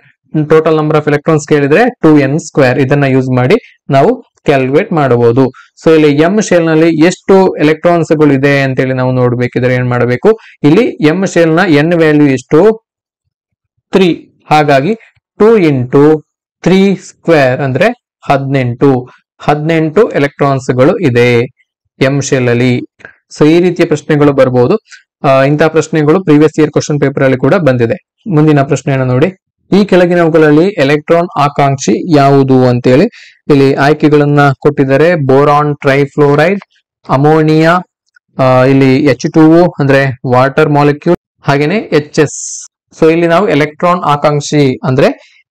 total number of electrons ಕೇಳಿದ್ರೆ 2n square. ಇದನ್ನ use ಮಾಡಿ ನಾವು ಕ್ಯಾಲ್ಕುಲೇಟ್ ಮಾಡಬಹುದು. ಸೊ ಇಲ್ಲಿ ಎಂ ಶೆಲ್ ನಲ್ಲಿ ಎಷ್ಟು ಎಲೆಕ್ಟ್ರಾನ್ಸ್ ಗಳು ಇದೆ ಅಂತ ಹೇಳಿ ನಾವು ನೋಡ್ಬೇಕಿದ್ರೆ ಏನ್ ಮಾಡಬೇಕು, ಇಲ್ಲಿ ಎಂ ಶೆಲ್ ನ n ವ್ಯಾಲ್ಯೂ ಎಷ್ಟು 3. ಹಾಗಾಗಿ 2 ಇಂಟು 3 ಸ್ಕ್ವೇರ್ ಅಂದ್ರೆ 18 ಎಲೆಕ್ಟ್ರಾನ್ಸ್ ಗಳು ಇದೆ ಎಂ ಶೆಲ್ ಅಲ್ಲಿ. ಸೊ ಈ ರೀತಿಯ ಪ್ರಶ್ನೆಗಳು ಬರಬಹುದು. ಇಂತಹ ಪ್ರಶ್ನೆಗಳು ಪ್ರೀವಿಯಸ್ ಇಯರ್ ಕ್ವಶನ್ ಪೇಪರ್ ಅಲ್ಲಿ ಕೂಡ ಬಂದಿದೆ. ಮುಂದಿನ ಪ್ರಶ್ನೆಯನ್ನು ನೋಡಿ. ಈ ಕೆಳಗಿನವುಗಳಲ್ಲಿ ಎಲೆಕ್ಟ್ರಾನ್ ಆಕಾಂಕ್ಷಿ ಯಾವುದು ಅಂತೇಳಿ ಇಲ್ಲಿ ಆಯ್ಕೆಗಳನ್ನ ಕೊಟ್ಟಿದ್ದಾರೆ. ಬೋರಾನ್ ಟ್ರೈಫ್ಲೋರೈಡ್, ಅಮೋನಿಯಾ, ಇಲ್ಲಿ H2O ಅಂದ್ರೆ ವಾಟರ್ ಮಾಲಿಕ್ಯೂಲ್, ಹಾಗೇನೆ HS. ಸೊ ಇಲ್ಲಿ ನಾವು ಎಲೆಕ್ಟ್ರಾನ್ ಆಕಾಂಕ್ಷಿ ಅಂದ್ರೆ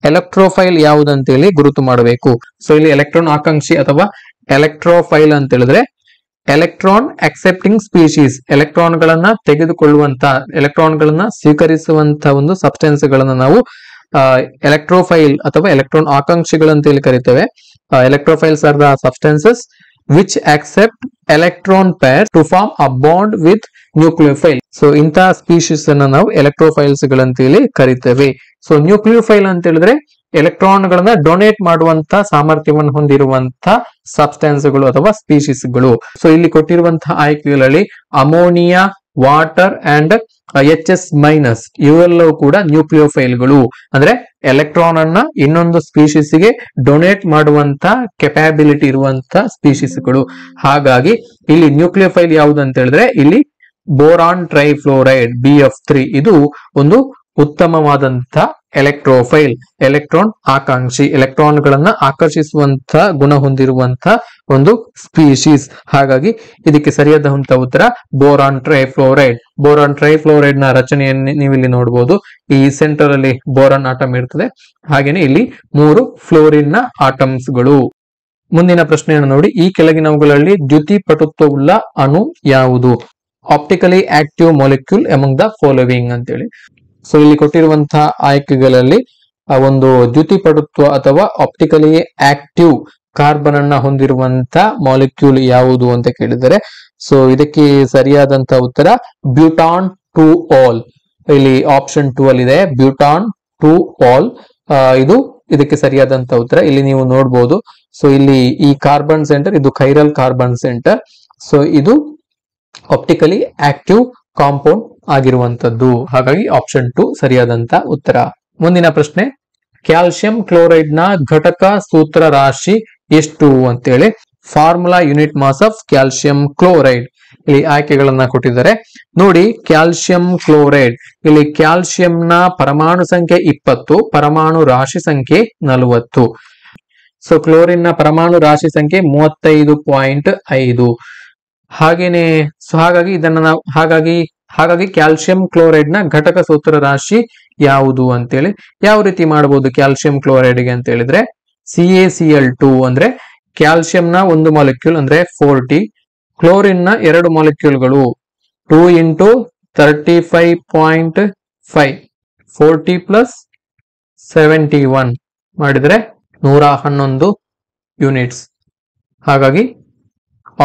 ಎಲೆಕ್ಟ್ರೋಫೈಲ್ ಯಾವುದಂತೇಳಿ ಗುರುತು ಮಾಡಬೇಕು. ಸೊ ಇಲ್ಲಿ ಎಲೆಕ್ಟ್ರಾನ್ ಆಕಾಂಕ್ಷಿ ಅಥವಾ ಎಲೆಕ್ಟ್ರೋಫೈಲ್ ಅಂತ ಹೇಳಿದ್ರೆ ಎಲೆಕ್ಟ್ರಾನ್ ಅಕ್ಸೆಪ್ಟಿಂಗ್ ಸ್ಪೀಶೀಸ್, ಎಲೆಕ್ಟ್ರಾನ್ ಗಳನ್ನ ತೆಗೆದುಕೊಳ್ಳುವಂತ, ಎಲೆಕ್ಟ್ರಾನ್ ಗಳನ್ನ ಸ್ವೀಕರಿಸುವಂತ ಒಂದು ಸಬ್ಸ್ಟೆನ್ಸ್ ಗಳನ್ನ ನಾವು ಎಲೆಕ್ಟ್ರೋಫೈಲ್ ಅಥವಾ ಎಲೆಕ್ಟ್ರಾನ್ ಆಕಾಂಕ್ಷಿಗಳಂತೇಳಿ ಕರಿತೇವೆ. Electrophiles are the substances which accept electron pair to form a bond with nucleophile. So ಇಂತಹ ಸ್ಪೀಶೀಸ್ ಅನ್ನ ನಾವು ಎಲೆಕ್ಟ್ರೋಫೈಲ್ಸ್ ಗಳಂತೇಳಿ ಕರಿತೇವೆ. ಸೊ ನ್ಯೂಕ್ಲಿಯೋಫೈಲ್ ಅಂತ ಹೇಳಿದ್ರೆ ಎಲೆಕ್ಟ್ರಾನ್ ಗಳನ್ನ ಡೊನೇಟ್ ಮಾಡುವಂತ ಸಾಮರ್ಥ್ಯವನ್ನು ಹೊಂದಿರುವಂತ ಸಬ್ಸ್ಟೆನ್ಸ್ಗಳು ಅಥವಾ ಸ್ಪೀಶೀಸ್ಗಳು. ಸೊ ಇಲ್ಲಿ ಕೊಟ್ಟಿರುವಂತಹ ಆಯ್ಕೆಗಳಲ್ಲಿ ammonia, water and HS minus ಇವೆಲ್ಲವೂ ಕೂಡ ನ್ಯೂಕ್ಲಿಯೋಫೈಲ್ಗಳು. ಅಂದ್ರೆ ಎಲೆಕ್ಟ್ರಾನ್ ಅನ್ನ ಇನ್ನೊಂದು ಸ್ಪೀಶೀಸ್ ಗೆ ಡೊನೇಟ್ ಮಾಡುವಂತ ಕೆಪಾಬಿಲಿಟಿ ಇರುವಂತ ಸ್ಪೀಶೀಸ್ಗಳು. ಹಾಗಾಗಿ ಇಲ್ಲಿ ನ್ಯೂಕ್ಲಿಯೋಫೈಲ್ ಯಾವುದು ಅಂತ ಹೇಳಿದ್ರೆ ಇಲ್ಲಿ ಬೋರಾನ್ ಟ್ರೈಫ್ಲೋರೈಡ್ BF3 ಇದು ಒಂದು ಉತ್ತಮವಾದಂತಹ ಎಲೆಕ್ಟ್ರೋಫೈಲ್, ಎಲೆಕ್ಟ್ರಾನ್ ಆಕಾಂಕ್ಷಿ, ಎಲೆಕ್ಟ್ರಾನ್ಗಳನ್ನ ಆಕರ್ಷಿಸುವಂತಹ ಗುಣ ಹೊಂದಿರುವಂತಹ ಒಂದು ಸ್ಪೀಶೀಸ್. ಹಾಗಾಗಿ ಇದಕ್ಕೆ ಸರಿಯಾದಂತಹ ಉತ್ತರ ಬೋರಾನ್ ಟ್ರೈಫ್ಲೋರೈಡ್. ಬೋರಾನ್ ಟ್ರೈಫ್ಲೋರೈಡ್ ನ ರಚನೆಯನ್ನು ನೀವು ಇಲ್ಲಿ ನೋಡಬಹುದು. ಈ ಸೆಂಟರ್ ಅಲ್ಲಿ ಬೋರಾನ್ ಆಟಮ್ ಇರ್ತದೆ, ಹಾಗೇನೆ ಇಲ್ಲಿ 3 ಫ್ಲೋರಿನ್ ನ ಆಟಮ್ಸ್ ಗಳು. ಮುಂದಿನ ಪ್ರಶ್ನೆಯನ್ನು ನೋಡಿ, ಈ ಕೆಳಗಿನವುಗಳಲ್ಲಿ ದ್ಯುತಿಪಟುತ್ವವುಳ್ಳ ಅಣು ಯಾವುದು? Optically active molecule among the following ಅಂತೇಳಿ. ಸೊ ಇಲ್ಲಿ ಕೊಟ್ಟಿರುವಂತಹ ಆಯ್ಕೆಗಳಲ್ಲಿ ಒಂದು ದ್ಯುತಿಪಟುತ್ವ ಅಥವಾ ಆಪ್ಟಿಕಲಿ ಆಕ್ಟಿವ್ ಕಾರ್ಬನ್ ಅನ್ನ ಹೊಂದಿರುವಂತ ಮಾಲಿಕ್ಯೂಲ್ ಯಾವುದು ಅಂತ ಕೇಳಿದರೆ, ಸೊ ಇದಕ್ಕೆ ಸರಿಯಾದಂತಹ ಉತ್ತರ ಬ್ಯೂಟಾನ್ ಟು ಆಲ್. ಇಲ್ಲಿ ಆಪ್ಷನ್ 2 ಅಲ್ಲಿ ಇದೆ ಬ್ಯೂಟಾನ್ ಟು ಆಲ್. ಇದು ಇದಕ್ಕೆ ಸರಿಯಾದಂತಹ ಉತ್ತರ. ಇಲ್ಲಿ ನೀವು ನೋಡಬಹುದು. ಸೊ ಇಲ್ಲಿ ಈ ಕಾರ್ಬನ್ ಸೆಂಟರ್ ಇದು ಕೈರಲ್ ಕಾರ್ಬನ್ ಸೆಂಟರ್. ಸೊ ಇದು ಆಪ್ಟಿಕಲಿ ಆಕ್ಟಿವ್ ಕಾಂಪೌಂಡ್ ಆಗಿರುವಂತದ್ದು. ಹಾಗಾಗಿ ಆಪ್ಷನ್ 2 ಸರಿಯಾದಂತ ಉತ್ತರ. ಮುಂದಿನ ಪ್ರಶ್ನೆ, ಕ್ಯಾಲ್ಸಿಯಂ ಕ್ಲೋರೈಡ್ ನ ಘಟಕ ಸೂತ್ರ ರಾಶಿ ಎಷ್ಟು ಅಂತೇಳಿ. Formula unit mass of calcium chloride. ಇಲ್ಲಿ ಆಯ್ಕೆಗಳನ್ನ ಕೊಟ್ಟಿದ್ದಾರೆ ನೋಡಿ. ಕ್ಯಾಲ್ಸಿಯಂ ಕ್ಲೋರೈಡ್, ಇಲ್ಲಿ ಕ್ಯಾಲ್ಸಿಯಂನ ಪರಮಾಣು ಸಂಖ್ಯೆ 20, ಪರಮಾಣು ರಾಶಿ ಸಂಖ್ಯೆ 40. ಸೊ ಕ್ಲೋರಿನ್ ನ ಪರಮಾಣು ರಾಶಿ ಸಂಖ್ಯೆ 35.5. ಹಾಗೇನೆ ಹಾಗಾಗಿ ಇದನ್ನ ನಾವು ಹಾಗಾಗಿ ಕ್ಯಾಲ್ಸಿಯಂ ಕ್ಲೋರೈಡ್ ನ ಘಟಕ ಸೂತ್ರ ರಾಶಿ ಯಾವುದು ಅಂತೇಳಿ ಯಾವ ರೀತಿ ಮಾಡಬಹುದು ಕ್ಯಾಲ್ಸಿಯಂ ಕ್ಲೋರೈಡ್ ಗೆ ಅಂತ ಹೇಳಿದ್ರೆ, CaCl2 ಅಂದ್ರೆ ಕ್ಯಾಲ್ಸಿಯಂ ನ ಒಂದು ಮಾಲಿಕ್ಯೂಲ್ ಅಂದ್ರೆ 40, ಕ್ಲೋರಿನ್ ನ 2 ಮಾಲಿಕ್ಯೂಲ್ಗಳು 2 × 35.5, 40 + 71 ಮಾಡಿದ್ರೆ 111 ಯೂನಿಟ್ಸ್. ಹಾಗಾಗಿ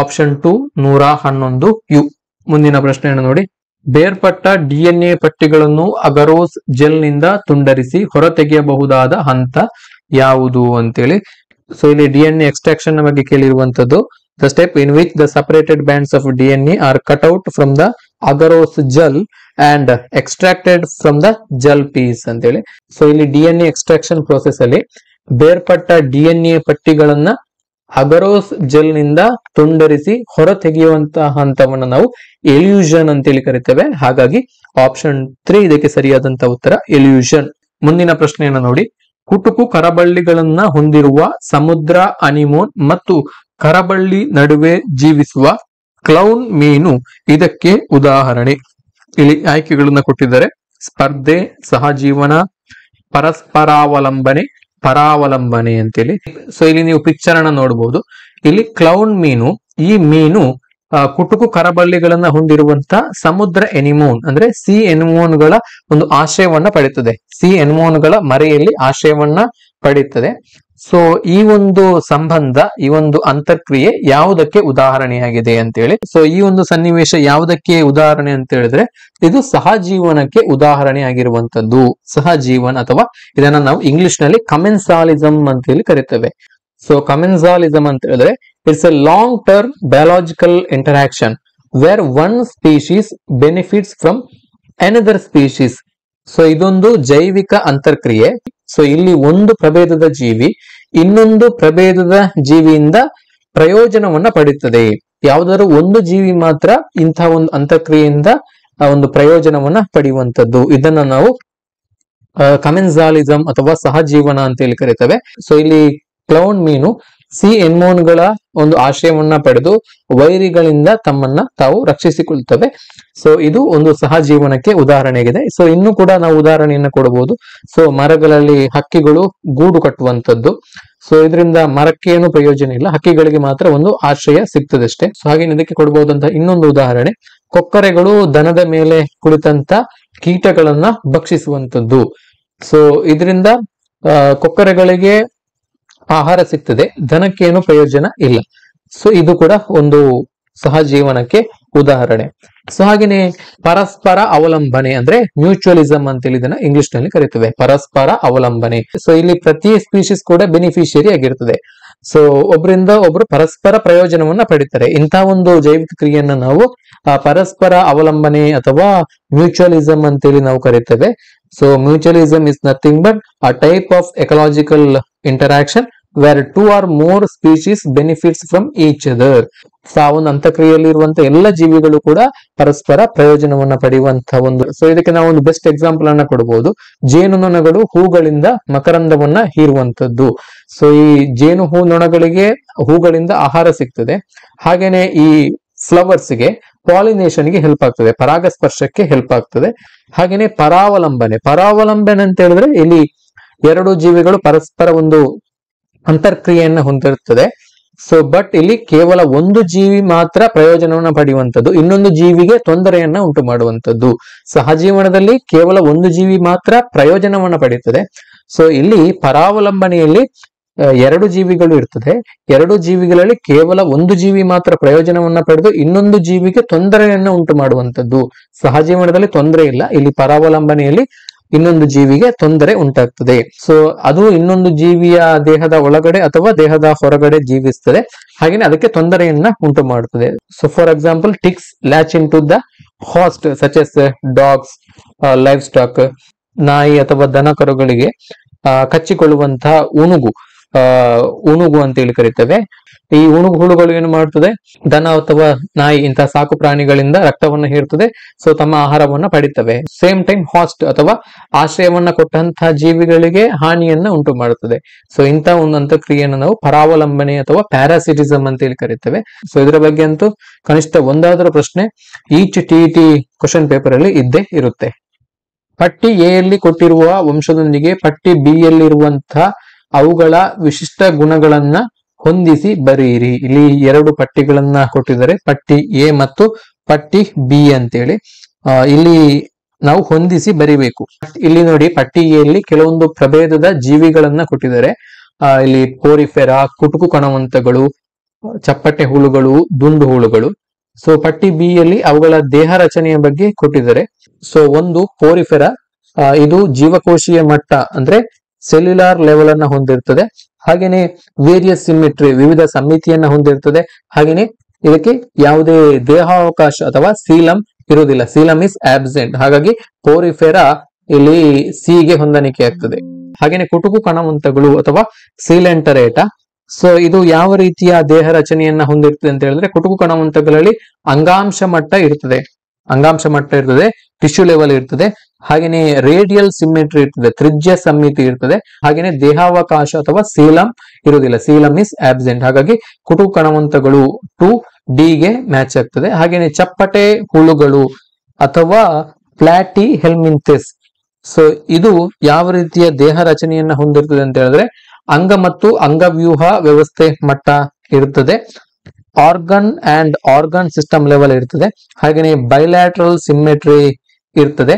ಆಪ್ಷನ್ 2 111 ಯು. ಮುಂದಿನ ಪ್ರಶ್ನೆಯನ್ನು ನೋಡಿ, ಬೇರ್ಪಟ್ಟ DNA ಪಟ್ಟಿಗಳನ್ನು ಅಗರೋಸ್ ಜೆಲ್ ನಿಂದ ತುಂಡರಿಸಿ ಹೊರತೆಗೆಯಬಹುದಾದ ಹಂತ ಯಾವುದು ಅಂತೇಳಿ. ಸೊ ಇಲ್ಲಿ DNA ಎಕ್ಸ್ಟ್ರಾಕ್ಷನ್ ಬಗ್ಗೆ ಕೇಳಿರುವಂತದ್ದು. The step in which the separated bands of DNA are cut out from the agarose gel and extracted from the gel piece ಅಂತೇಳಿ. ಸೊ ಇಲ್ಲಿ DNA ಎಕ್ಸ್ಟ್ರಾಕ್ಷನ್ ಪ್ರೋಸೆಸ್ ಅಲ್ಲಿ ಬೇರ್ಪಟ್ಟ DNA ಪಟ್ಟಿಗಳನ್ನ ಅಗರೋಸ್ ಜೆಲ್ ನಿಂದ ತುಂಡರಿಸಿ ಹೊರ ತೆಗೆಯುವಂತಹ ಹಂತವನ್ನು ನಾವು ಎಲ್ಯೂಷನ್ ಅಂತೇಳಿ ಕರಿತೇವೆ. ಹಾಗಾಗಿ ಆಪ್ಷನ್ 3 ಇದಕ್ಕೆ ಸರಿಯಾದಂತಹ ಉತ್ತರ ಎಲ್ಯೂಷನ್. ಮುಂದಿನ ಪ್ರಶ್ನೆಯನ್ನು ನೋಡಿ, ಕುಟುಕು ಕರಬಳ್ಳಿಗಳನ್ನ ಹೊಂದಿರುವ ಸಮುದ್ರ ಅನಿಮೋನ್ ಮತ್ತು ಕರಬಳ್ಳಿ ನಡುವೆ ಜೀವಿಸುವ ಕ್ಲೌನ್ ಮೀನು ಇದಕ್ಕೆ ಉದಾಹರಣೆ. ಇಲ್ಲಿ ಆಯ್ಕೆಗಳನ್ನ ಕೊಟ್ಟಿದ್ದಾರೆ: ಸ್ಪರ್ಧೆ, ಸಹಜೀವನ, ಪರಸ್ಪರಾವಲಂಬನೆ, ಪರಾವಲಂಬನೆ ಅಂತೇಳಿ. ಸೊ ಇಲ್ಲಿ ನೀವು ಪಿಕ್ಚರ್ ಅನ್ನ ನೋಡಬಹುದು. ಇಲ್ಲಿ ಕ್ಲೌನ್ ಮೀನು, ಈ ಮೀನು ಕುಟುಕು ಕರಬಳ್ಳಿಗಳನ್ನ ಹೊಂದಿರುವಂತ ಸಮುದ್ರ ಎನಿಮೋನ್ ಅಂದ್ರೆ ಸಿ ಎನಿಮೋನ್ಗಳ ಒಂದು ಆಶ್ರಯವನ್ನ ಪಡೆಯುತ್ತದೆ. ಸಿ ಎನಿಮೋನ್ಗಳ ಮರೆಯಲ್ಲಿ ಆಶ್ರಯವನ್ನ ಪಡೆಯುತ್ತದೆ. ಸೊ ಈ ಒಂದು ಸಂಬಂಧ, ಈ ಒಂದು ಅಂತರ್ಕ್ರಿಯೆ ಯಾವುದಕ್ಕೆ ಉದಾಹರಣೆಯಾಗಿದೆ ಅಂತೇಳಿ. ಸೊ ಈ ಒಂದು ಸನ್ನಿವೇಶ ಯಾವುದಕ್ಕೆ ಉದಾಹರಣೆ ಅಂತ ಹೇಳಿದ್ರೆ, ಇದು ಸಹಜೀವನಕ್ಕೆ ಉದಾಹರಣೆ ಆಗಿರುವಂತದ್ದು. ಸಹಜೀವನ್ ಅಥವಾ ಇದನ್ನ ನಾವು ಇಂಗ್ಲಿಷ್ ನಲ್ಲಿ ಕಮೆನ್ಸಾಲಿಸಮ್ ಅಂತ ಹೇಳಿ ಕರಿತೇವೆ. ಸೊ ಕಮೆನ್ಸಾಲಿಸಮ್ ಅಂತ ಹೇಳಿದ್ರೆ it's a long term biological interaction where one species benefits from another species. So ಇದೊಂದು ಜೈವಿಕ ಅಂತರ್ಕ್ರಿಯೆ. ಸೊ ಇಲ್ಲಿ ಒಂದು ಪ್ರಭೇದದ ಜೀವಿ ಇನ್ನೊಂದು ಪ್ರಭೇದದ ಜೀವಿಯಿಂದ ಪ್ರಯೋಜನವನ್ನ ಪಡೆಯುತ್ತದೆ. ಯಾವುದಾದ್ರು ಒಂದು ಜೀವಿ ಮಾತ್ರ ಇಂತಹ ಒಂದು ಅಂತರ್ಕ್ರಿಯೆಯಿಂದ ಒಂದು ಪ್ರಯೋಜನವನ್ನ ಪಡೆಯುವಂತದ್ದು. ಇದನ್ನ ನಾವು ಕಮೆನ್ಸಾಲಿಸಮ್ ಅಥವಾ ಸಹಜೀವನ ಅಂತ ಹೇಳಿ ಕರೀತೇವೆ. ಸೊ ಇಲ್ಲಿ ಕ್ಲೌನ್ ಮೀನು ಸಿ ಎನ್ಮೋನ್ಗಳ ಒಂದು ಆಶ್ರಯವನ್ನ ಪಡೆದು ವೈರಿಗಳಿಂದ ತಮ್ಮನ್ನ ತಾವು ರಕ್ಷಿಸಿಕೊಳ್ತವೆ. ಸೊ ಇದು ಒಂದು ಸಹಜೀವನಕ್ಕೆ ಉದಾಹರಣೆಯಾಗಿದೆ. ಸೊ ಇನ್ನು ಕೂಡ ನಾವು ಉದಾಹರಣೆಯನ್ನ ಕೊಡಬಹುದು. ಸೊ ಮರಗಳಲ್ಲಿ ಹಕ್ಕಿಗಳು ಗೂಡು ಕಟ್ಟುವಂತದ್ದು. ಸೊ ಇದರಿಂದ ಮರಕ್ಕೆ ಏನು ಪ್ರಯೋಜನ ಇಲ್ಲ, ಹಕ್ಕಿಗಳಿಗೆ ಮಾತ್ರ ಒಂದು ಆಶ್ರಯ ಸಿಗ್ತದಷ್ಟೇ. ಸೊ ಹಾಗೆ ಇದಕ್ಕೆ ಕೊಡಬಹುದಂತ ಇನ್ನೊಂದು ಉದಾಹರಣೆ, ಕೊಕ್ಕರೆಗಳು ದನದ ಮೇಲೆ ಕುಳಿತಂತ ಕೀಟಗಳನ್ನ ಭಕ್ಷಿಸುವಂತದ್ದು. ಸೊ ಇದರಿಂದ ಕೊಕ್ಕರೆಗಳಿಗೆ ಆಹಾರ ಸಿಗ್ತದೆ, ದನಕ್ಕೇನು ಪ್ರಯೋಜನ ಇಲ್ಲ. ಸೊ ಇದು ಕೂಡ ಒಂದು ಸಹಜೀವನಕ್ಕೆ ಉದಾಹರಣೆ. ಸೊ ಹಾಗೇನೆ ಪರಸ್ಪರ ಅವಲಂಬನೆ ಅಂದ್ರೆ ಮ್ಯೂಚುವಲಿಸಮ್ ಅಂತೇಳಿ ಇದನ್ನ ಇಂಗ್ಲಿಷ್ ನಲ್ಲಿ ಕರೀತೇವೆ, ಪರಸ್ಪರ ಅವಲಂಬನೆ. ಸೊ ಇಲ್ಲಿ ಪ್ರತಿ ಸ್ಪೀಶೀಸ್ ಕೂಡ ಬೆನಿಫಿಷಿಯರಿ ಆಗಿರ್ತದೆ. ಸೊ ಒಬ್ಬರಿಂದ ಒಬ್ರು ಪರಸ್ಪರ ಪ್ರಯೋಜನವನ್ನ ಪಡಿತಾರೆ. ಇಂತಹ ಒಂದು ಜೈವಿಕ ಕ್ರಿಯೆಯನ್ನ ನಾವು ಪರಸ್ಪರ ಅವಲಂಬನೆ ಅಥವಾ ಮ್ಯೂಚುವಲಿಸಮ್ ಅಂತೇಳಿ ನಾವು ಕರೀತೇವೆ. So mutualism is nothing but a type of ecological interaction where 2 or more species benefits from each other. ಆ ಒಂದು ಅಂತಕ್ರಿಯೆಯಲ್ಲಿ ಇರುವಂತಹ ಎಲ್ಲ ಜೀವಿಗಳು ಕೂಡ ಪರಸ್ಪರ ಪ್ರಯೋಜನವನ್ನ ಪಡೆಯುವಂತಹ ಒಂದು. ಸೊ ಇದಕ್ಕೆ ನಾವು ಒಂದು ಬೆಸ್ಟ್ ಎಕ್ಸಾಂಪಲ್ ಅನ್ನ ಕೊಡಬಹುದು. ಜೇನುನೊಣಗಳು ಹೂಗಳಿಂದ ಮಕರಂದವನ್ನ ಹೀರುವಂತದ್ದು. ಸೊ ಈ ಜೇನು ಹೂ ನೊಣಗಳಿಗೆ ಹೂಗಳಿಂದ ಆಹಾರ ಸಿಗ್ತದೆ. ಹಾಗೇನೆ ಈ ಫ್ಲವರ್ಸ್ಗೆ ಪಾಲಿನೇಷನ್ಗೆ ಹೆಲ್ಪ್ ಆಗ್ತದೆ, ಪರಾಗಸ್ಪರ್ಶಕ್ಕೆ ಹೆಲ್ಪ್ ಆಗ್ತದೆ. ಹಾಗೇನೆ ಪರಾವಲಂಬನೆ ಅಂತ ಹೇಳಿದ್ರೆ ಇಲ್ಲಿ ಎರಡು ಜೀವಿಗಳು ಪರಸ್ಪರ ಒಂದು ಅಂತರ್ಕ್ರಿಯೆಯನ್ನ ಹೊಂದಿರುತ್ತದೆ. ಸೊ ಬಟ್ ಇಲ್ಲಿ ಕೇವಲ ಒಂದು ಜೀವಿ ಮಾತ್ರ ಪ್ರಯೋಜನವನ್ನ ಪಡೆಯುವಂಥದ್ದು, ಇನ್ನೊಂದು ಜೀವಿಗೆ ತೊಂದರೆಯನ್ನ ಉಂಟು ಮಾಡುವಂಥದ್ದು. ಸಹಜೀವನದಲ್ಲಿ ಕೇವಲ ಒಂದು ಜೀವಿ ಮಾತ್ರ ಪ್ರಯೋಜನವನ್ನ ಪಡೆಯುತ್ತದೆ. ಸೊ ಇಲ್ಲಿ ಪರಾವಲಂಬನೆಯಲ್ಲಿ ಎರಡು ಜೀವಿಗಳು ಇರ್ತದೆ. ಎರಡು ಜೀವಿಗಳಲ್ಲಿ ಕೇವಲ ಒಂದು ಜೀವಿ ಮಾತ್ರ ಪ್ರಯೋಜನವನ್ನ ಪಡೆದು ಇನ್ನೊಂದು ಜೀವಿಗೆ ತೊಂದರೆಯನ್ನ ಉಂಟು ಮಾಡುವಂಥದ್ದು. ಸಹಜೀವನದಲ್ಲಿ ತೊಂದರೆ ಇಲ್ಲ, ಇಲ್ಲಿ ಪರಾವಲಂಬನೆಯಲ್ಲಿ ಇನ್ನೊಂದು ಜೀವಿಗೆ ತೊಂದರೆ ಉಂಟಾಗ್ತದೆ. ಸೊ ಅದು ಇನ್ನೊಂದು ಜೀವಿಯ ದೇಹದ ಒಳಗಡೆ ಅಥವಾ ದೇಹದ ಹೊರಗಡೆ ಜೀವಿಸ್ತದೆ, ಹಾಗೇನೆ ಅದಕ್ಕೆ ತೊಂದರೆಯನ್ನ ಉಂಟು ಮಾಡುತ್ತದೆ. So for example, ticks latch into the host such as dogs, livestock, ನಾಯಿ ಅಥವಾ ದನ ಕರುಗಳಿಗೆ ಕಚ್ಚಿಕೊಳ್ಳುವಂತಹ ಉಣುಗು ಅಂತ ಹೇಳಿ ಕರೀತೇವೆ. ಈ ಉಣುಗು ಹುಳುಗಳು ಏನು ಮಾಡ್ತದೆ, ದನ ಅಥವಾ ನಾಯಿ ಇಂತಹ ಸಾಕು ಪ್ರಾಣಿಗಳಿಂದ ರಕ್ತವನ್ನ ಹೀರ್ತದೆ. ಸೊ ತಮ್ಮ ಆಹಾರವನ್ನ ಪಡಿತವೆ. ಸೇಮ್ ಟೈಮ್ ಹಾಸ್ಟ್ ಅಥವಾ ಆಶ್ರಯವನ್ನ ಕೊಟ್ಟಂತಹ ಜೀವಿಗಳಿಗೆ ಹಾನಿಯನ್ನ ಉಂಟು ಮಾಡುತ್ತದೆ. ಸೊ ಇಂತಹ ಒಂದು ಅಂತಕ್ರಿಯೆಯನ್ನು ನಾವು ಪರಾವಲಂಬನೆ ಅಥವಾ ಪ್ಯಾರಾಸಿಟಿಸಮ್ ಅಂತ ಹೇಳಿ ಕರೀತೇವೆ. ಸೊ ಇದರ ಬಗ್ಗೆ ಅಂತೂ ಕನಿಷ್ಠ ಒಂದಾದರೂ ಪ್ರಶ್ನೆ ಈಚ್ ಟಿಇಟಿ ಕ್ವಶನ್ ಪೇಪರ್ ಅಲ್ಲಿ ಇದ್ದೇ ಇರುತ್ತೆ. ಪಟ್ಟಿ ಎ ಯಲ್ಲಿ ಕೊಟ್ಟಿರುವ ವಂಶದೊಂದಿಗೆ ಪಟ್ಟಿ ಬಿ ಯಲ್ಲಿ ಇರುವಂತಹ ಅವುಗಳ ವಿಶಿಷ್ಟ ಗುಣಗಳನ್ನ ಹೊಂದಿಸಿ ಬರೆಯಿರಿ. ಇಲ್ಲಿ ಎರಡು ಪಟ್ಟಿಗಳನ್ನ ಕೊಟ್ಟಿದ್ದಾರೆ, ಪಟ್ಟಿ ಎ ಮತ್ತು ಪಟ್ಟಿ ಬಿ ಅಂತೇಳಿ. ಇಲ್ಲಿ ನಾವು ಹೊಂದಿಸಿ ಬರಿಬೇಕು. ಇಲ್ಲಿ ನೋಡಿ, ಪಟ್ಟಿ ಎ ಯಲ್ಲಿ ಕೆಲವೊಂದು ಪ್ರಭೇದದ ಜೀವಿಗಳನ್ನ ಕೊಟ್ಟಿದ್ದಾರೆ. ಇಲ್ಲಿ ಪೋರಿಫೆರಾ, ಕುಟುಕು ಕಣವಂತಗಳು, ಚಪ್ಪಟೆ ಹುಳುಗಳು, ದುಂಡು ಹುಳುಗಳು. ಸೊ ಪಟ್ಟಿ ಬಿ ಯಲ್ಲಿ ಅವುಗಳ ದೇಹ ರಚನೆಯ ಬಗ್ಗೆ ಕೊಟ್ಟಿದ್ದಾರೆ. ಸೊ ಒಂದು ಪೋರಿಫೆರಾ, ಇದು ಜೀವಕೋಶೀಯ ಮಟ್ಟ ಅಂದ್ರೆ ಸೆಲ್ಯುಲಾರ್ ಲೆವೆಲ್ ಅನ್ನ ಹೊಂದಿರ್ತದೆ. ಹಾಗೇನೆ ವೇರಿಯಸ್ ಸಿಮಿಟ್ರಿ, ವಿವಿಧ ಸಮ್ಮಿತಿಯನ್ನ ಹೊಂದಿರ್ತದೆ. ಹಾಗೇನೆ ಇದಕ್ಕೆ ಯಾವುದೇ ದೇಹಾವಕಾಶ ಅಥವಾ ಸೀಲಂ ಇರುವುದಿಲ್ಲ, ಸೀಲಂ ಇಸ್ ಆಬ್ಸೆಂಟ್. ಹಾಗಾಗಿ ಪೋರಿಫೆರಾ ಇಲ್ಲಿ ಸಿ ಗೆ ಹೊಂದಾಣಿಕೆ ಆಗ್ತದೆ. ಹಾಗೇನೆ ಕುಟುಕು ಕಣವಂತಗಳು ಅಥವಾ ಸೀಲೆಂಟರೇಟಾ. ಸೊ ಇದು ಯಾವ ರೀತಿಯ ದೇಹ ರಚನೆಯನ್ನ ಹೊಂದಿರ್ತದೆ ಅಂತ ಹೇಳಿದ್ರೆ, ಕುಟುಕು ಕಣವಂತಗಳಲ್ಲಿ ಅಂಗಾಂಶ ಮಟ್ಟ ಇರ್ತದೆ, ಟಿಶ್ಯೂ ಲೆವೆಲ್ ಇರ್ತದೆ. ಹಾಗೇನೆ ರೇಡಿಯಲ್ ಸಿಮೆಟ್ರಿ ಇರ್ತದೆ, ತ್ರಿಜ್ಯ ಸಮ್ಮಿತಿ ಇರ್ತದೆ. ಹಾಗೇನೆ ದೇಹಾವಕಾಶ ಅಥವಾ ಸೀಲಂ ಇರುವುದಿಲ್ಲ, ಸೀಲಂ ಇಸ್ ಆಬ್ಸೆಂಟ್. ಹಾಗಾಗಿ ಕುಟುಕು ಕಣವಂತಗಳು 2D ಗೆ ಮ್ಯಾಚ್ ಆಗ್ತದೆ. ಹಾಗೇನೆ ಚಪ್ಪಟೆ ಹುಳುಗಳು ಅಥವಾ ಪ್ಲಾಟಿ ಹೆಲ್ಮಿಂಥೆಸ್. ಸೊ ಇದು ಯಾವ ರೀತಿಯ ದೇಹ ರಚನೆಯನ್ನ ಹೊಂದಿರ್ತದೆ ಅಂತ ಹೇಳಿದ್ರೆ, ಅಂಗ ಮತ್ತು ಅಂಗವ್ಯೂಹ ವ್ಯವಸ್ಥೆ ಮಟ್ಟ ಇರುತ್ತದೆ. ಆರ್ಗನ್ ಸಿಸ್ಟಮ್ ಲೆವೆಲ್ ಇರ್ತದೆ. ಹಾಗೇನೆ ಬೈಲ್ಯಾಟ್ರಲ್ ಸಿಮೆಟ್ರಿ ಇರ್ತದೆ.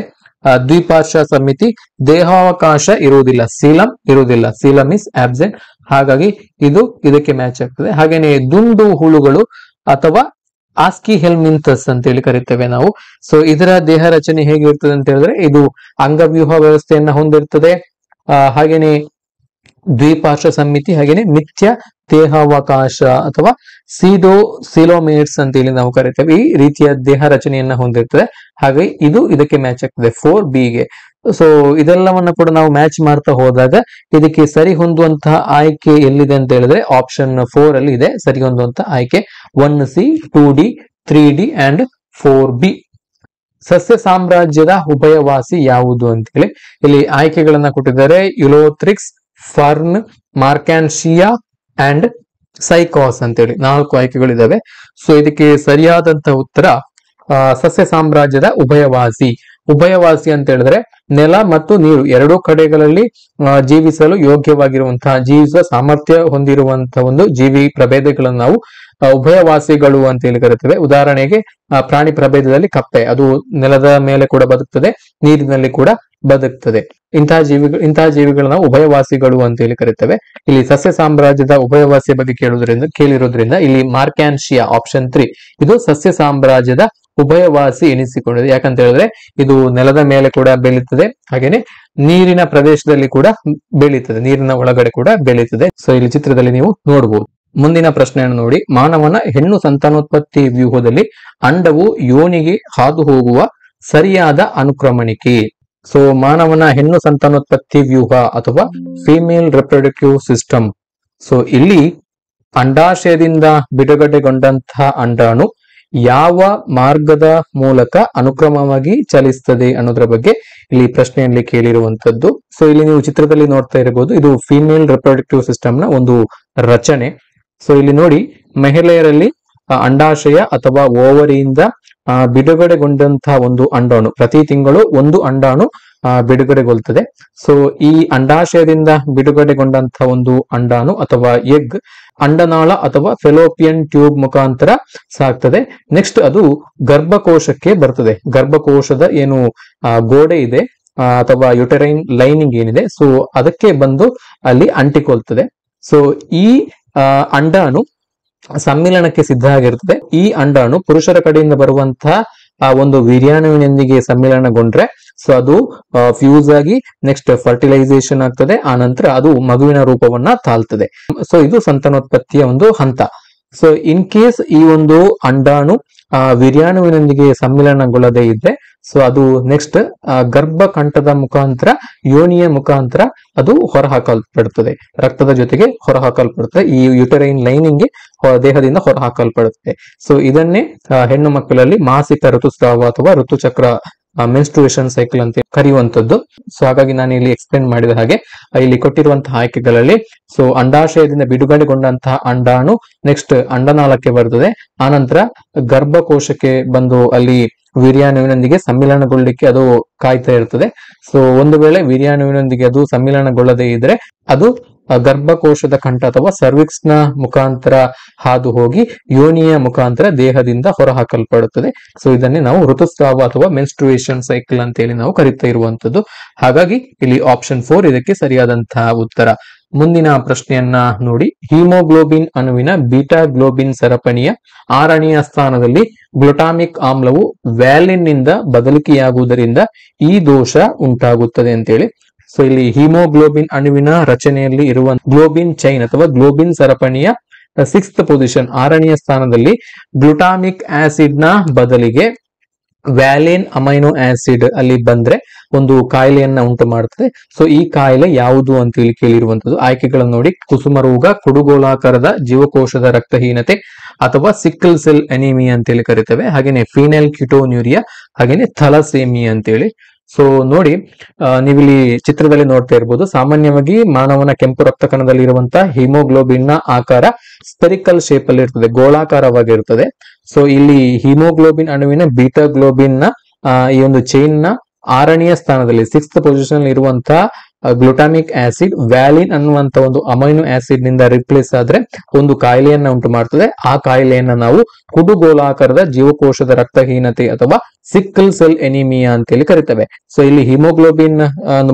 ದ್ವಿಪಾರ್ಶ್ವ ಸಮ್ಮಿತಿ, ದೇಹಾವಕಾಶ ಇರುವುದಿಲ್ಲ, ಸೀಲಂ ಇರುವುದಿಲ್ಲ, ಸೀಲಂ ಇಸ್ ಆಬ್ಸೆಂಟ್. ಹಾಗಾಗಿ ಇದು ಇದಕ್ಕೆ ಮ್ಯಾಚ್ ಆಗ್ತದೆ. ಹಾಗೇನೆ ದುಂಡು ಹುಳುಗಳು ಅಥವಾ ಆಸ್ಕಿ ಹೆಲ್ಮಿಂಥಸ್ ಅಂತ ಹೇಳಿ ಕರಿತೇವೆ ನಾವು. ಸೊ ಇದರ ದೇಹ ರಚನೆ ಹೇಗಿರ್ತದೆ ಅಂತ ಹೇಳಿದ್ರೆ, ಇದು ಅಂಗವ್ಯೂಹ ವ್ಯವಸ್ಥೆಯನ್ನ ಹೊಂದಿರ್ತದೆ. ಹಾಗೇನೆ ದ್ವಿಪಾರ್ಶ್ವ ಸಮ್ಮಿತಿ, ಹಾಗೇನೆ ಮಿಥ್ಯ ದೇಹಾವಕಾಶ ಅಥವಾ ಸೀಲೋಮೇಟ್ಸ್ ಅಂತ ಹೇಳಿ ನಾವು ಕರಿತೇವೆ. ಈ ರೀತಿಯ ದೇಹ ರಚನೆಯನ್ನ ಹೊಂದಿರ್ತದೆ. ಹಾಗಾಗಿ ಇದು ಇದಕ್ಕೆ ಮ್ಯಾಚ್ ಆಗ್ತದೆ 4B ಗೆ. ಸೊ ಇದೆಲ್ಲವನ್ನ ಕೂಡ ನಾವು ಮ್ಯಾಚ್ ಮಾಡ್ತಾ ಹೋದಾಗ ಇದಕ್ಕೆ ಸರಿ ಹೊಂದುವಂತಹ ಆಯ್ಕೆ ಎಲ್ಲಿದೆ ಅಂತ ಹೇಳಿದ್ರೆ, ಆಪ್ಷನ್ 4 ಅಲ್ಲಿ ಇದೆ ಸರಿ ಹೊಂದುವಂತಹ ಆಯ್ಕೆ. 1C, 2D, 3D and 4B. ಸಸ್ಯ ಸಾಮ್ರಾಜ್ಯದ ಉಭಯವಾಸಿ ಯಾವುದು ಅಂತ ಹೇಳಿ ಇಲ್ಲಿ ಆಯ್ಕೆಗಳನ್ನ ಕೊಟ್ಟಿದ್ದಾರೆ. ಯುಲೋಥ್ರಿಕ್ಸ್, ಫರ್ನ್, ಮಾರ್ಕ್ಯಾನ್ಶಿಯಾ ಅಂಡ್ ಸೈಕಾಸ್ ಅಂತೇಳಿ 4 ಆಯ್ಕೆಗಳಿದಾವೆ. ಸೊ ಇದಕ್ಕೆ ಸರಿಯಾದಂತಹ ಉತ್ತರ ಸಸ್ಯ ಸಾಮ್ರಾಜ್ಯದ ಉಭಯವಾಸಿ ಅಂತ ಹೇಳಿದ್ರೆ, ನೆಲ ಮತ್ತು ನೀರು ಎರಡೂ ಕಡೆಗಳಲ್ಲಿ ಜೀವಿಸಲು ಯೋಗ್ಯವಾಗಿರುವಂತಹ, ಜೀವಿಸುವ ಸಾಮರ್ಥ್ಯ ಹೊಂದಿರುವಂತಹ ಒಂದು ಜೀವಿ ಪ್ರಭೇದಗಳನ್ನು ನಾವು ಉಭಯವಾಸಿಗಳು ಅಂತ ಹೇಳಿ ಕರಿತೇವೆ. ಉದಾಹರಣೆಗೆ ಪ್ರಾಣಿ ಪ್ರಭೇದದಲ್ಲಿ ಕಪ್ಪೆ, ಅದು ನೆಲದ ಮೇಲೆ ಕೂಡ ಬದುಕ್ತದೆ, ನೀರಿನಲ್ಲಿ ಕೂಡ ಬದುಕ್ತದೆ. ಇಂತಹ ಜೀವಿಗಳನ್ನ ನಾವು ಉಭಯವಾಸಿಗಳು ಅಂತ ಹೇಳಿ ಕರಿತೇವೆ. ಇಲ್ಲಿ ಸಸ್ಯ ಸಾಮ್ರಾಜ್ಯದ ಉಭಯವಾಸಿಯ ಬಗ್ಗೆ ಕೇಳಿರೋದ್ರಿಂದ ಇಲ್ಲಿ ಮಾರ್ಕ್ಯಾನ್ಶಿಯಾ ಆಪ್ಷನ್ 3 ಇದು ಸಸ್ಯ ಸಾಮ್ರಾಜ್ಯದ ಉಭಯವಾಸಿ ಎನಿಸಿಕೊಂಡಿದೆ. ಯಾಕಂತ ಹೇಳಿದ್ರೆ ಇದು ನೆಲದ ಮೇಲೆ ಕೂಡ ಬೆಳೀತದೆ, ಹಾಗೇನೆ ನೀರಿನ ಪ್ರದೇಶದಲ್ಲಿ ಕೂಡ ಬೆಳೀತದೆ, ನೀರಿನ ಒಳಗಡೆ ಕೂಡ ಬೆಳೀತದೆ. ಸೊ ಇಲ್ಲಿ ಚಿತ್ರದಲ್ಲಿ ನೀವು ನೋಡಬಹುದು. ಮುಂದಿನ ಪ್ರಶ್ನೆಯನ್ನು ನೋಡಿ, ಮಾನವನ ಹೆಣ್ಣು ಸಂತಾನೋತ್ಪತ್ತಿ ವ್ಯೂಹದಲ್ಲಿ ಅಂಡವು ಯೋನಿಗೆ ಹಾದು ಹೋಗುವ ಸರಿಯಾದ ಅನುಕ್ರಮಣಿಕೆ. ಸೊ ಮಾನವನ ಹೆಣ್ಣು ಸಂತಾನೋತ್ಪತ್ತಿ ವ್ಯೂಹ ಅಥವಾ ಫೀಮೇಲ್ ರಿಪ್ರೊಡಕ್ಟಿವ್ ಸಿಸ್ಟಮ್ ಸೊ ಇಲ್ಲಿ ಅಂಡಾಶಯದಿಂದ ಬಿಡುಗಡೆಗೊಂಡಂತಹ ಅಂಡಾಣು ಯಾವ ಮಾರ್ಗದ ಮೂಲಕ ಅನುಕ್ರಮವಾಗಿ ಚಲಿಸ್ತದೆ ಅನ್ನೋದ್ರ ಬಗ್ಗೆ ಇಲ್ಲಿ ಪ್ರಶ್ನೆಯಲ್ಲಿ ಕೇಳಿರುವಂತದ್ದು. ಸೊ ಇಲ್ಲಿ ನೀವು ಚಿತ್ರದಲ್ಲಿ ನೋಡ್ತಾ ಇರಬಹುದು, ಇದು ಫಿಮೇಲ್ ರಿಪ್ರೊಡಕ್ಟಿವ್ ಸಿಸ್ಟಮ್ ನ ಒಂದು ರಚನೆ. ಸೊ ಇಲ್ಲಿ ನೋಡಿ, ಮಹಿಳೆಯರಲ್ಲಿ ಅಂಡಾಶಯ ಅಥವಾ ಓವರಿಯಿಂದ ಬಿಡುಗಡೆಗೊಂಡಂತಹ ಒಂದು ಅಂಡಾಣು ಪ್ರತಿ ತಿಂಗಳು ಒಂದು ಅಂಡಾಣು ಬಿಡುಗಡೆಗೊಳ್ತದೆ. ಸೊ ಈ ಅಂಡಾಶಯದಿಂದ ಬಿಡುಗಡೆಗೊಂಡಂತಹ ಒಂದು ಅಂಡಾಣು ಅಥವಾ ಎಗ್ ಅಂಡನಾಳ ಅಥವಾ ಫೆಲೋಪಿಯನ್ ಟ್ಯೂಬ್ ಮುಖಾಂತರ ಸಾಗ್ತದೆ. ನೆಕ್ಸ್ಟ್ ಅದು ಗರ್ಭಕೋಶಕ್ಕೆ ಬರ್ತದೆ. ಗರ್ಭಕೋಶದ ಏನು ಗೋಡೆ ಇದೆ ಅಥವಾ ಯುಟರೈನ್ ಲೈನಿಂಗ್ ಏನಿದೆ, ಸೊ ಅದಕ್ಕೆ ಬಂದು ಅಲ್ಲಿ ಅಂಟಿಕೊಳ್ತದೆ. ಸೊ ಈ ಅಂಡಾಣು ಸಮ್ಮಿಲನಕ್ಕೆ ಸಿದ್ಧ ಆಗಿರ್ತದೆ. ಈ ಅಂಡಾಣು ಪುರುಷರ ಕಡೆಯಿಂದ ಬರುವಂತಹ ಒಂದು ವೀರ್ಯಾಣುವಿನೊಂದಿಗೆ ಸಮ್ಮಿಲನಗೊಂಡ್ರೆ ಸೊ ಅದು ಫ್ಯೂಸ್ ಆಗಿ ನೆಕ್ಸ್ಟ್ ಫರ್ಟಿಲೈಸೇಷನ್ ಆಗ್ತದೆ. ಆ ನಂತರ ಅದು ಮಗುವಿನ ರೂಪವನ್ನ ತಾಳ್ತದೆ. ಸೊ ಇದು ಸಂತಾನೋತ್ಪತ್ತಿಯ ಒಂದು ಹಂತ. ಸೊ ಇನ್ ಕೇಸ್ ಈ ಒಂದು ಅಂಡಾಣು ವೀರ್ಯಾಣುವಿನೊಂದಿಗೆ ಸಮ್ಮಿಲನಗೊಳ್ಳದೆ ಇದ್ರೆ ಸೊ ಅದು ನೆಕ್ಸ್ಟ್ ಗರ್ಭಕಂಠದ ಮುಖಾಂತರ ಯೋನಿಯ ಮುಖಾಂತರ ಅದು ಹೊರಹಾಕಲ್ಪಡುತ್ತದೆ. ರಕ್ತದ ಜೊತೆಗೆ ಹೊರಹಾಕಲ್ಪಡುತ್ತದೆ. ಈ ಯುಟರೈನ್ ಲೈನಿಂಗ್ ದೇಹದಿಂದ ಹೊರಹಾಕಲ್ಪಡುತ್ತದೆ. ಸೊ ಇದನ್ನೇ ಹೆಣ್ಣು ಮಕ್ಕಳಲ್ಲಿ ಮಾಸಿಕ ಋತುಸ್ರಾವ ಅಥವಾ ಋತುಚಕ್ರ ಮೆನ್ಸ್ಟ್ರುಯೇಷನ್ ಸೈಕಲ್ ಅಂತ ಕರೆಯುವಂತದ್ದು. ಸೊ ಹಾಗಾಗಿ ನಾನು ಇಲ್ಲಿ ಎಕ್ಸ್ಪ್ಲೇನ್ ಮಾಡಿದ ಹಾಗೆ ಇಲ್ಲಿ ಕೊಟ್ಟಿರುವಂತಹ ಆಯ್ಕೆಗಳಲ್ಲಿ ಸೊ ಅಂಡಾಶಯದಿಂದ ಬಿಡುಗಡೆಗೊಂಡಂತಹ ಅಂಡಾಣು ನೆಕ್ಸ್ಟ್ ಅಂಡನಾಳಕ್ಕೆ ಬರ್ತದೆ. ಆನಂತರ ಗರ್ಭಕೋಶಕ್ಕೆ ಬಂದು ಅಲ್ಲಿ ವೀರ್ಯಾಣುವಿನೊಂದಿಗೆ ಸಮ್ಮಿಲನಗೊಳ್ಳಿಕ್ಕೆ ಅದು ಕಾಯ್ತಾ ಇರ್ತದೆ. ಸೊ ಒಂದು ವೇಳೆ ವೀರ್ಯಾಣುವಿನೊಂದಿಗೆ ಅದು ಸಮ್ಮಿಲನಗೊಳ್ಳದೇ ಇದ್ರೆ ಅದು ಗರ್ಭಕೋಶದ ಕಂಠ ಅಥವಾ ಸರ್ವಿಕ್ಸ್ ನ ಮುಖಾಂತರ ಹಾದು ಹೋಗಿ ಯೋನಿಯ ಮುಖಾಂತರ ದೇಹದಿಂದ ಹೊರಹಾಕಲ್ಪಡುತ್ತದೆ. ಸೊ ಇದನ್ನೇ ನಾವು ಋತುಸ್ರಾವ ಅಥವಾ ಮೆನ್ಸ್ಟ್ರುಯೇಷನ್ ಸೈಕಲ್ ಅಂತ ಹೇಳಿ ನಾವು ಕರೀತಾ ಇರುವಂತದ್ದು. ಹಾಗಾಗಿ ಇಲ್ಲಿ ಆಪ್ಷನ್ 4 ಇದಕ್ಕೆ ಸರಿಯಾದಂತಹ ಉತ್ತರ. ಮುಂದಿನ ಪ್ರಶ್ನೆಯನ್ನ ನೋಡಿ, ಹಿಮೋಗ್ಲೋಬಿನ್ ಅಣುವಿನ ಬೀಟಾ ಗ್ಲೋಬಿನ್ ಸರಪಣಿಯ 6ನೆಯ ಸ್ಥಾನದಲ್ಲಿ ಗ್ಲುಟಾಮಿಕ್ ಆಮ್ಲವು ವ್ಯಾಲಿನ್ ನಿಂದ ಬದಲಿಕೆಯಾಗುವುದರಿಂದ ಈ ದೋಷ ಉಂಟಾಗುತ್ತದೆ ಅಂತೇಳಿ. ಸೊ ಇಲ್ಲಿ ಹಿಮೋಗ್ಲೋಬಿನ್ ಅಣುವಿನ ರಚನೆಯಲ್ಲಿ ಇರುವ ಗ್ಲೋಬಿನ್ ಚೈನ್ ಅಥವಾ ಗ್ಲೋಬಿನ್ ಸರಪಣಿಯ 6th ಪೊಸಿಷನ್ 6ನೆಯ ಸ್ಥಾನದಲ್ಲಿ ಗ್ಲುಟಾಮಿಕ್ ಆಸಿಡ್ ನ ಬದಲಿಗೆ ವ್ಯಾಲಿನ್ ಅಮೈನೋ ಆಸಿಡ್ ಅಲ್ಲಿ ಬಂದ್ರೆ ಒಂದು ಕಾಯಿಲೆಯನ್ನ ಉಂಟು ಮಾಡುತ್ತದೆ. ಸೊ ಈ ಕಾಯಿಲೆ ಯಾವುದು ಅಂತ ಹೇಳಿ ಕೇಳಿರುವಂತದ್ದು. ಆಯ್ಕೆಗಳನ್ನು ನೋಡಿ, ಕುಸುಮ ರೋಗ, ಕುಡುಗೋಲಾಕಾರದ ಜೀವಕೋಶದ ರಕ್ತಹೀನತೆ ಅಥವಾ ಸಿಕ್ಕಲ್ ಸೆಲ್ ಅನಿಮಿಯಾ ಅಂತೇಳಿ ಕರಿತೇವೆ. ಹಾಗೇನೆ ಫೀನೈಲ್ ಕ್ಯೂಟೋನ್ಯೂರಿಯಾ, ಹಾಗೇನೆ ಥಲಸೇಮಿಯಾ ಅಂತೇಳಿ. ಸೊ ನೋಡಿ, ನೀವಿಲ್ಲಿ ಚಿತ್ರದಲ್ಲಿ ನೋಡ್ತಾ ಇರ್ಬೋದು, ಸಾಮಾನ್ಯವಾಗಿ ಮಾನವನ ಕೆಂಪು ರಕ್ತ ಕಣದಲ್ಲಿ ಇರುವಂತಹ ಹಿಮೋಗ್ಲೋಬಿನ್ ನ ಆಕಾರ ಸ್ಪೆರಿಕಲ್ ಶೇಪ್ ಅಲ್ಲಿ ಇರ್ತದೆ, ಗೋಳಾಕಾರವಾಗಿರ್ತದೆ. ಸೊ ಇಲ್ಲಿ ಹಿಮೋಗ್ಲೋಬಿನ್ ಅಣುವಿನ ಬೀಟಾ ಗ್ಲೋಬಿನ್ ನ ಈ ಒಂದು ಚೈನ್ ನ 6ನೆಯ ಸ್ಥಾನದಲ್ಲಿ 6th ಪೊಸಿಷನ್ ಇರುವಂತಹ ಗ್ಲುಟಾಮಿಕ್ ಆಸಿಡ್ ವ್ಯಾಲಿನ್ ಅನ್ನುವಂತ ಒಂದು ಅಮೈನೋ ಆಸಿಡ್ ನಿಂದ ರಿಪ್ಲೇಸ್ ಆದ್ರೆ ಒಂದು ಕಾಯಿಲೆಯನ್ನ ಉಂಟು ಮಾಡ್ತದೆ. ಆ ಕಾಯಿಲೆಯನ್ನ ನಾವು ಕುಡುಗೋಲಾಕಾರದ ಜೀವಕೋಶದ ರಕ್ತಹೀನತೆ ಅಥವಾ ಸಿಕ್ಕಲ್ ಸೆಲ್ ಎನಿಮಿಯಾ ಅಂತೇಳಿ ಕರಿತೇವೆ. ಸೊ ಇಲ್ಲಿ ಹಿಮೋಗ್ಲೋಬಿನ್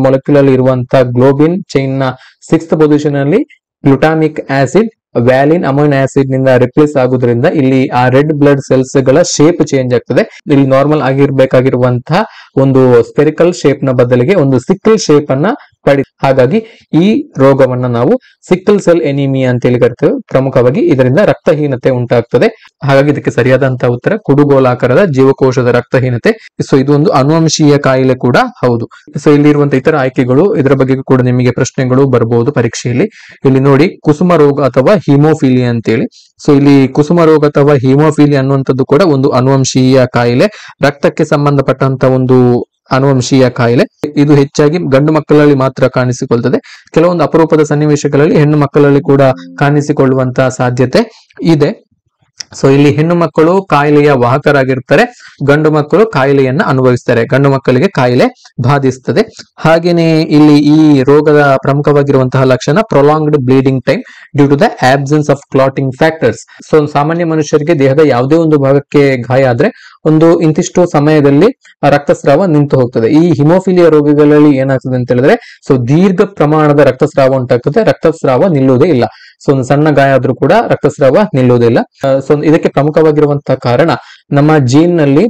ಮೊಲೆಕ್ಯುಲರ್ ಇರುವಂತಹ ಗ್ಲೋಬಿನ್ ಚೈನ್ ನ 6th ಪೊಸಿಷನ್ ಅಲ್ಲಿ glutamic acid valine amino acid ನಿಂದ ರಿಪ್ಲೇಸ್ ಆಗುವುದರಿಂದ ಇಲ್ಲಿ ಆ ರೆಡ್ ಬ್ಲಡ್ ಸೆಲ್ಸ್ ಗಳ ಶೇಪ್ ಚೇಂಜ್ ಆಗ್ತದೆ. ಇಲ್ಲಿ ನಾರ್ಮಲ್ ಆಗಿರ್ಬೇಕಾಗಿರುವಂತಹ ಒಂದು ಸ್ಪೆರಿಕಲ್ ಶೇಪ್ ನ ಬದಲಿಗೆ ಒಂದು ಸಿಕ್ಕಲ್ ಶೇಪ್ ಅನ್ನ ಪಡಿ. ಹಾಗಾಗಿ ಈ ರೋಗವನ್ನ ನಾವು ಸಿಕ್ಕಲ್ ಸೆಲ್ ಎನಿಮಿಯಾ ಅಂತೇಳಿ ಕರಿತೇವೆ. ಪ್ರಮುಖವಾಗಿ ಇದರಿಂದ ರಕ್ತಹೀನತೆ ಉಂಟಾಗ್ತದೆ. ಹಾಗಾಗಿ ಇದಕ್ಕೆ ಸರಿಯಾದಂತಹ ಉತ್ತರ ಕುಡುಗೋಲಾಕಾರದ ಜೀವಕೋಶದ ರಕ್ತಹೀನತೆ. ಸೊ ಇದು ಒಂದು ಅನುವಂಶೀಯ ಕಾಯಿಲೆ ಕೂಡ ಹೌದು. ಸೊ ಇಲ್ಲಿ ಇರುವಂತಹ ಇತರ ಆಯ್ಕೆಗಳು, ಇದರ ಬಗ್ಗೆ ಕೂಡ ನಿಮಗೆ ಪ್ರಶ್ನೆಗಳು ಬರಬಹುದು ಪರೀಕ್ಷೆಯಲ್ಲಿ. ಇಲ್ಲಿ ನೋಡಿ, ಕುಸುಮ ರೋಗ ಅಥವಾ ಹಿಮೋಫಿಲಿಯಾ ಅಂತೇಳಿ. ಸೊ ಇಲ್ಲಿ ಕುಸುಮ ರೋಗ ಅಥವಾ ಹಿಮೋಫಿಲಿಯಾ ಅನ್ನುವಂಥದ್ದು ಕೂಡ ಒಂದು ಅನುವಂಶೀಯ ಕಾಯಿಲೆ, ರಕ್ತಕ್ಕೆ ಸಂಬಂಧಪಟ್ಟಂತ ಒಂದು ಅನುವಂಶೀಯ ಕಾಯಿಲೆ. ಇದು ಹೆಚ್ಚಾಗಿ ಗಂಡು ಮಕ್ಕಳಲ್ಲಿ ಮಾತ್ರ ಕಾಣಿಸಿಕೊಳ್ತದೆ. ಕೆಲವೊಂದು ಅಪರೂಪದ ಸನ್ನಿವೇಶಗಳಲ್ಲಿ ಹೆಣ್ಣು ಮಕ್ಕಳಲ್ಲಿ ಕೂಡ ಕಾಣಿಸಿಕೊಳ್ಳುವಂತಹ ಸಾಧ್ಯತೆ ಇದೆ. ಸೊ ಇಲ್ಲಿ ಹೆಣ್ಣು ಮಕ್ಕಳು ಕಾಯಿಲೆಯ ವಾಹಕರಾಗಿರ್ತಾರೆ, ಗಂಡು ಮಕ್ಕಳು ಕಾಯಿಲೆಯನ್ನ ಅನುಭವಿಸ್ತಾರೆ. ಗಂಡು ಮಕ್ಕಳಿಗೆ ಕಾಯಿಲೆ ಬಾಧಿಸ್ತದೆ. ಹಾಗೇನೆ ಇಲ್ಲಿ ಈ ರೋಗದ ಪ್ರಮುಖವಾಗಿರುವಂತಹ ಲಕ್ಷಣ prolonged bleeding time due to the absence of clotting factors. So ಸಾಮಾನ್ಯ ಮನುಷ್ಯರಿಗೆ ದೇಹದ ಯಾವುದೇ ಒಂದು ಭಾಗಕ್ಕೆ ಗಾಯ ಆದ್ರೆ ಒಂದು ಇಂತಿಷ್ಟು ಸಮಯದಲ್ಲಿ ರಕ್ತಸ್ರಾವ ನಿಂತು ಹೋಗ್ತದೆ. ಈ ಹಿಮೋಫಿಲಿಯಾ ರೋಗಿಗಳಲ್ಲಿ ಏನಾಗ್ತದೆ ಅಂತ ಹೇಳಿದ್ರೆ ಸೊ ದೀರ್ಘ ಪ್ರಮಾಣದ ರಕ್ತಸ್ರಾವ ಉಂಟಾಗ್ತದೆ, ರಕ್ತಸ್ರಾವ ನಿಲ್ಲುವುದೇ ಇಲ್ಲ. ಸೊ ಒಂದು ಸಣ್ಣ ಗಾಯ ಆದ್ರೂ ಕೂಡ ರಕ್ತಸ್ರಾವ ನಿಲ್ಲುವುದಿಲ್ಲ. ಸೊ ಇದಕ್ಕೆ ಪ್ರಮುಖವಾಗಿರುವಂತಹ ಕಾರಣ ನಮ್ಮ ಜೀನ್ ನಲ್ಲಿ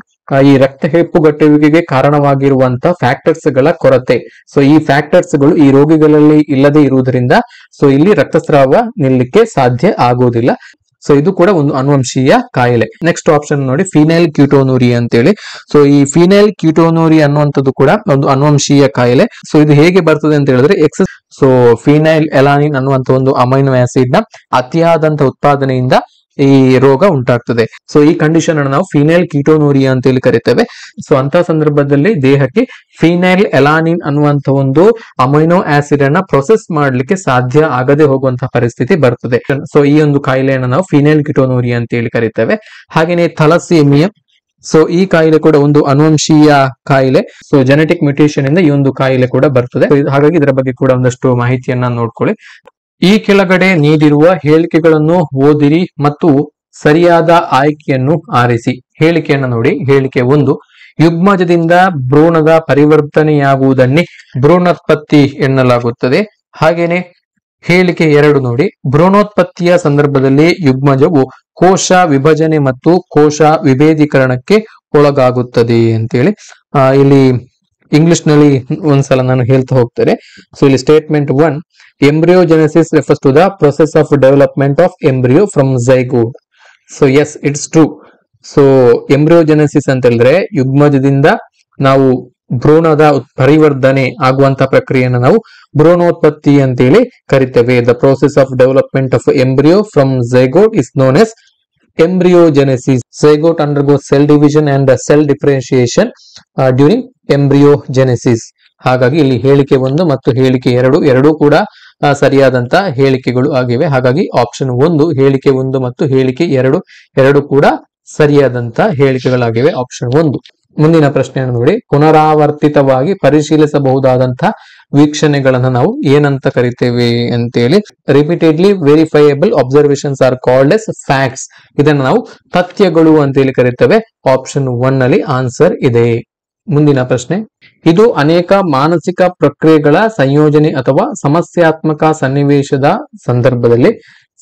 ಈ ರಕ್ತ ಹೆಪ್ಪುಗಟ್ಟುವಿಕೆಗೆ ಕಾರಣವಾಗಿರುವಂತಹ ಫ್ಯಾಕ್ಟರ್ಸ್ ಗಳ ಕೊರತೆ. ಸೊ ಈ ಫ್ಯಾಕ್ಟರ್ಸ್ ಗಳು ಈ ರೋಗಿಗಳಲ್ಲಿ ಇಲ್ಲದೆ ಇರುವುದರಿಂದ ಸೊ ಇಲ್ಲಿ ರಕ್ತಸ್ರಾವ ನಿಲ್ಲಕ್ಕೆ ಸಾಧ್ಯ ಆಗುವುದಿಲ್ಲ. ಸೊ ಇದು ಕೂಡ ಒಂದು ಅನುವಂಶೀಯ ಕಾಯಿಲೆ. ನೆಕ್ಸ್ಟ್ ಆಪ್ಷನ್ ನೋಡಿ ಫಿನೈಲ್ ಕ್ಯೂಟೋನೂರಿ ಅಂತೇಳಿ. ಸೊ ಈ ಫಿನೈಲ್ ಕ್ಯೂಟೋನೂರಿ ಅನ್ನುವಂಥದ್ದು ಕೂಡ ಒಂದು ಅನುವಂಶೀಯ ಕಾಯಿಲೆ. ಸೊ ಇದು ಹೇಗೆ ಬರ್ತದೆ ಅಂತ ಹೇಳಿದ್ರೆ ಸೊ ಫಿನೈಲ್ ಎಲಾನಿನ್ ಅನ್ನುವಂಥ ಒಂದು ಅಮೈನೋ ಆಸಿಡ್ ನ ಅತಿಯಾದಂತ ಉತ್ಪಾದನೆಯಿಂದ ಈ ರೋಗ ಉಂಟಾಗ್ತದೆ. ಸೊ ಈ ಕಂಡೀಷನ್ ಅನ್ನು ನಾವು ಫಿನೈಲ್ ಕೀಟೋನೂರಿಯಾ ಅಂತ ಹೇಳಿ ಕರಿತೇವೆ. ಸೊ ಅಂತ ಸಂದರ್ಭದಲ್ಲಿ ದೇಹಕ್ಕೆ ಫಿನೈಲ್ ಎಲಾನಿನ್ ಅನ್ನುವಂತ ಒಂದು ಅಮೈನೋ ಆಸಿಡ್ ಅನ್ನ ಪ್ರೊಸೆಸ್ ಮಾಡ್ಲಿಕ್ಕೆ ಸಾಧ್ಯ ಆಗದೆ ಹೋಗುವಂತಹ ಪರಿಸ್ಥಿತಿ ಬರ್ತದೆ. ಸೊ ಈ ಒಂದು ಕಾಯಿಲೆಯನ್ನು ನಾವು ಫಿನೈಲ್ ಕೀಟೋನೂರಿಯಾ ಅಂತ ಹೇಳಿ ಕರಿತೇವೆ. ಹಾಗೇನೆ ಥಲಸೀಮಿಯಾ, ಸೊ ಈ ಕಾಯಿಲೆ ಕೂಡ ಒಂದು ಅನುವಂಶೀಯ ಕಾಯಿಲೆ. ಸೊ ಜೆನೆಟಿಕ್ ಮ್ಯೂಟೇಷನ್ ಇಂದ ಈ ಒಂದು ಕಾಯಿಲೆ ಕೂಡ ಬರ್ತದೆ. ಹಾಗಾಗಿ ಇದರ ಬಗ್ಗೆ ಕೂಡ ಒಂದಷ್ಟು ಮಾಹಿತಿಯನ್ನ ನೋಡ್ಕೊಳ್ಳಿ. ಈ ಕೆಳಗಡೆ ನೀಡಿರುವ ಹೇಳಿಕೆಗಳನ್ನು ಓದಿರಿ ಮತ್ತು ಸರಿಯಾದ ಆಯ್ಕೆಯನ್ನು ಆರಿಸಿ. ಹೇಳಿಕೆಯನ್ನು ನೋಡಿ. ಹೇಳಿಕೆ 1, ಯುಗ್ಮಜದಿಂದ ಭ್ರೂಣದ ಪರಿವರ್ತನೆಯಾಗುವುದನ್ನೇ ಭ್ರೂಣೋತ್ಪತ್ತಿ ಎನ್ನಲಾಗುತ್ತದೆ. ಹಾಗೇನೆ ಹೇಳಿಕೆ 2 ನೋಡಿ, ಭ್ರೂಣೋತ್ಪತ್ತಿಯ ಸಂದರ್ಭದಲ್ಲಿ ಯುಗ್ಮಜವು ಕೋಶ ವಿಭಜನೆ ಮತ್ತು ಕೋಶ ವಿಭೇದೀಕರಣಕ್ಕೆ ಒಳಗಾಗುತ್ತದೆ ಅಂತೇಳಿ. ಇಲ್ಲಿ ಇಂಗ್ಲಿಷ್ ನಲ್ಲಿ ಒಂದ್ಸಲ ನಾನು ಹೇಳ್ತಾ ಹೋಗ್ತೇನೆ. ಸೊ ಇಲ್ಲಿ statement 1, embryogenesis refers to the process of development of embryo from zygote. So yes, it's true. So embryogenesis ಅಂತ ಹೇಳಿದ್ರೆ ಯುಗ್ಮಜದಿಂದ ನಾವು ಭ್ರೂಣದ ಪರಿವರ್ಧನೆ ಆಗುವಂತ ಪ್ರಕ್ರಿಯೆಯನ್ನು ನಾವು ಭ್ರೂಣೋತ್ಪತ್ತಿ ಅಂತೇಳಿ ಕರಿತೇವೆ. The process of development of embryo from zygote is known as embryogenesis. Zygote undergoes cell division and cell differentiation during embryogenesis. ಹಾಗಾಗಿ ಇಲ್ಲಿ ಹೇಳಿಕೆ 1 ಮತ್ತು ಹೇಳಿಕೆ 2 ಎರಡೂ ಕೂಡ ಸರಿಯಾದಂತ ಹೇಳಿಕೆಗಳು ಆಗಿವೆ. ಹಾಗಾಗಿ ಆಪ್ಷನ್ 1 ಹೇಳಿಕೆ 1 ಮತ್ತು ಹೇಳಿಕೆ 2 ಎರಡೂ ಕೂಡ ಸರಿಯಾದಂತ ಹೇಳಿಕೆಗಳಾಗಿವೆ. ಆಪ್ಷನ್ 1. ಮುಂದಿನ ಪ್ರಶ್ನೆಯನ್ನು ನೋಡಿ. ಪುನರಾವರ್ತಿತವಾಗಿ ಪರಿಶೀಲಿಸಬಹುದಾದಂತಹ ವೀಕ್ಷಣೆಗಳನ್ನ ನಾವು ಏನಂತ ಕರಿತೇವೆ ಅಂತೇಳಿ. Repeatedly verifiable observations are called as facts. ಇದನ್ನ ನಾವು ತಥ್ಯಗಳು ಅಂತೇಳಿ ಕರಿತೇವೆ. ಆಪ್ಷನ್ 1 ನಲ್ಲಿ ಆನ್ಸರ್ ಇದೆ. ಮುಂದಿನ ಪ್ರಶ್ನೆ, ಇದು ಅನೇಕ ಮಾನಸಿಕ ಪ್ರಕ್ರಿಯೆಗಳ ಸಂಯೋಜನೆ ಅಥವಾ ಸಮಸ್ಯಾತ್ಮಕ ಸನ್ನಿವೇಶದ ಸಂದರ್ಭದಲ್ಲಿ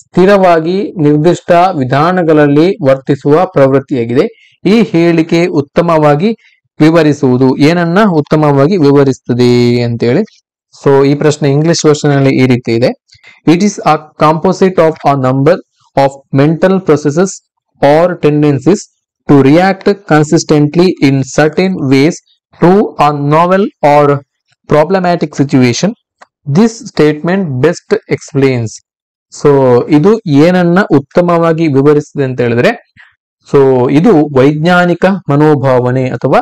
ಸ್ಥಿರವಾಗಿ ನಿರ್ದಿಷ್ಟ ವಿಧಾನಗಳಲ್ಲಿ ವರ್ತಿಸುವ ಪ್ರವೃತ್ತಿಯಾಗಿದೆ. ಈ ಹೇಳಿಕೆ ಉತ್ತಮವಾಗಿ ವಿವರಿಸುವುದು. ಏನನ್ನ ಉತ್ತಮವಾಗಿ ವಿವರಿಸುತ್ತದೆ ಅಂತೇಳಿ. ಸೊ ಈ ಪ್ರಶ್ನೆ ಇಂಗ್ಲಿಷ್ ವರ್ಷನ್ ಅಲ್ಲಿ ಈ ರೀತಿ ಇದೆ. It is a composite of a number of mental processes or tendencies to react consistently in certain ways to a novel or problematic situation. This statement best explains. So ಇದು ಏನನ್ನ ಉತ್ತಮವಾಗಿ ವಿವರಿಸಿದೆ ಅಂತ ಹೇಳಿದ್ರೆ, ಸೊ ಇದು ವೈಜ್ಞಾನಿಕ ಮನೋಭಾವನೆ ಅಥವಾ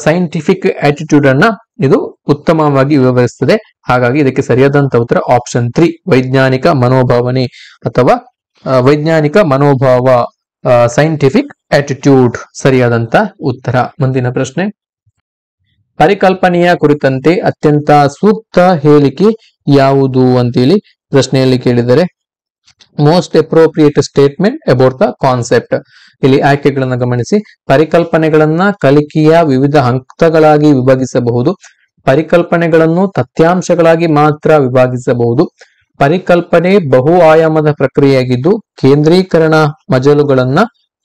ಸೈಂಟಿಫಿಕ್ ಆಟಿಟ್ಯೂಡ್ ಅನ್ನ ಇದು ಉತ್ತಮವಾಗಿ ವಿವರಿಸುತ್ತದೆ. ಹಾಗಾಗಿ ಇದಕ್ಕೆ ಸರಿಯಾದಂತ ಉತ್ತರ ಆಪ್ಷನ್ 3, ವೈಜ್ಞಾನಿಕ ಮನೋಭಾವನೆ ಅಥವಾ ವೈಜ್ಞಾನಿಕ ಮನೋಭಾವ, ಸೈಂಟಿಫಿಕ್ ಆಟಿಟ್ಯೂಡ್ ಸರಿಯಾದಂತ ಉತ್ತರ. ಮುಂದಿನ ಪ್ರಶ್ನೆ, ಪರಿಕಲ್ಪನೆಯ ಕುರಿತಂತೆ ಅತ್ಯಂತ ಸೂಕ್ತ ಹೇಳಿಕೆ ಯಾವುದು ಅಂತೇಳಿ ಪ್ರಶ್ನೆಯಲ್ಲಿ ಕೇಳಿದರೆ. Most appropriate statement about the concept. ಇಲ್ಲಿ ಆಯ್ಕೆಗಳನ್ನ ಗಮನಿಸಿ. ಪರಿಕಲ್ಪನೆಗಳನ್ನ ಕಲಿಕೆಯ ವಿವಿಧ ಹಂತಗಳಾಗಿ ವಿಭಾಗಿಸಬಹುದು. ಪರಿಕಲ್ಪನೆಗಳನ್ನು ತಥ್ಯಾಂಶಗಳಾಗಿ ಮಾತ್ರ ವಿಭಾಗಿಸಬಹುದು. ಪರಿಕಲ್ಪನೆ ಬಹು ಆಯಾಮದ ಪ್ರಕ್ರಿಯೆಯಾಗಿದ್ದು ಕೇಂದ್ರೀಕರಣ ಮಜಲುಗಳನ್ನ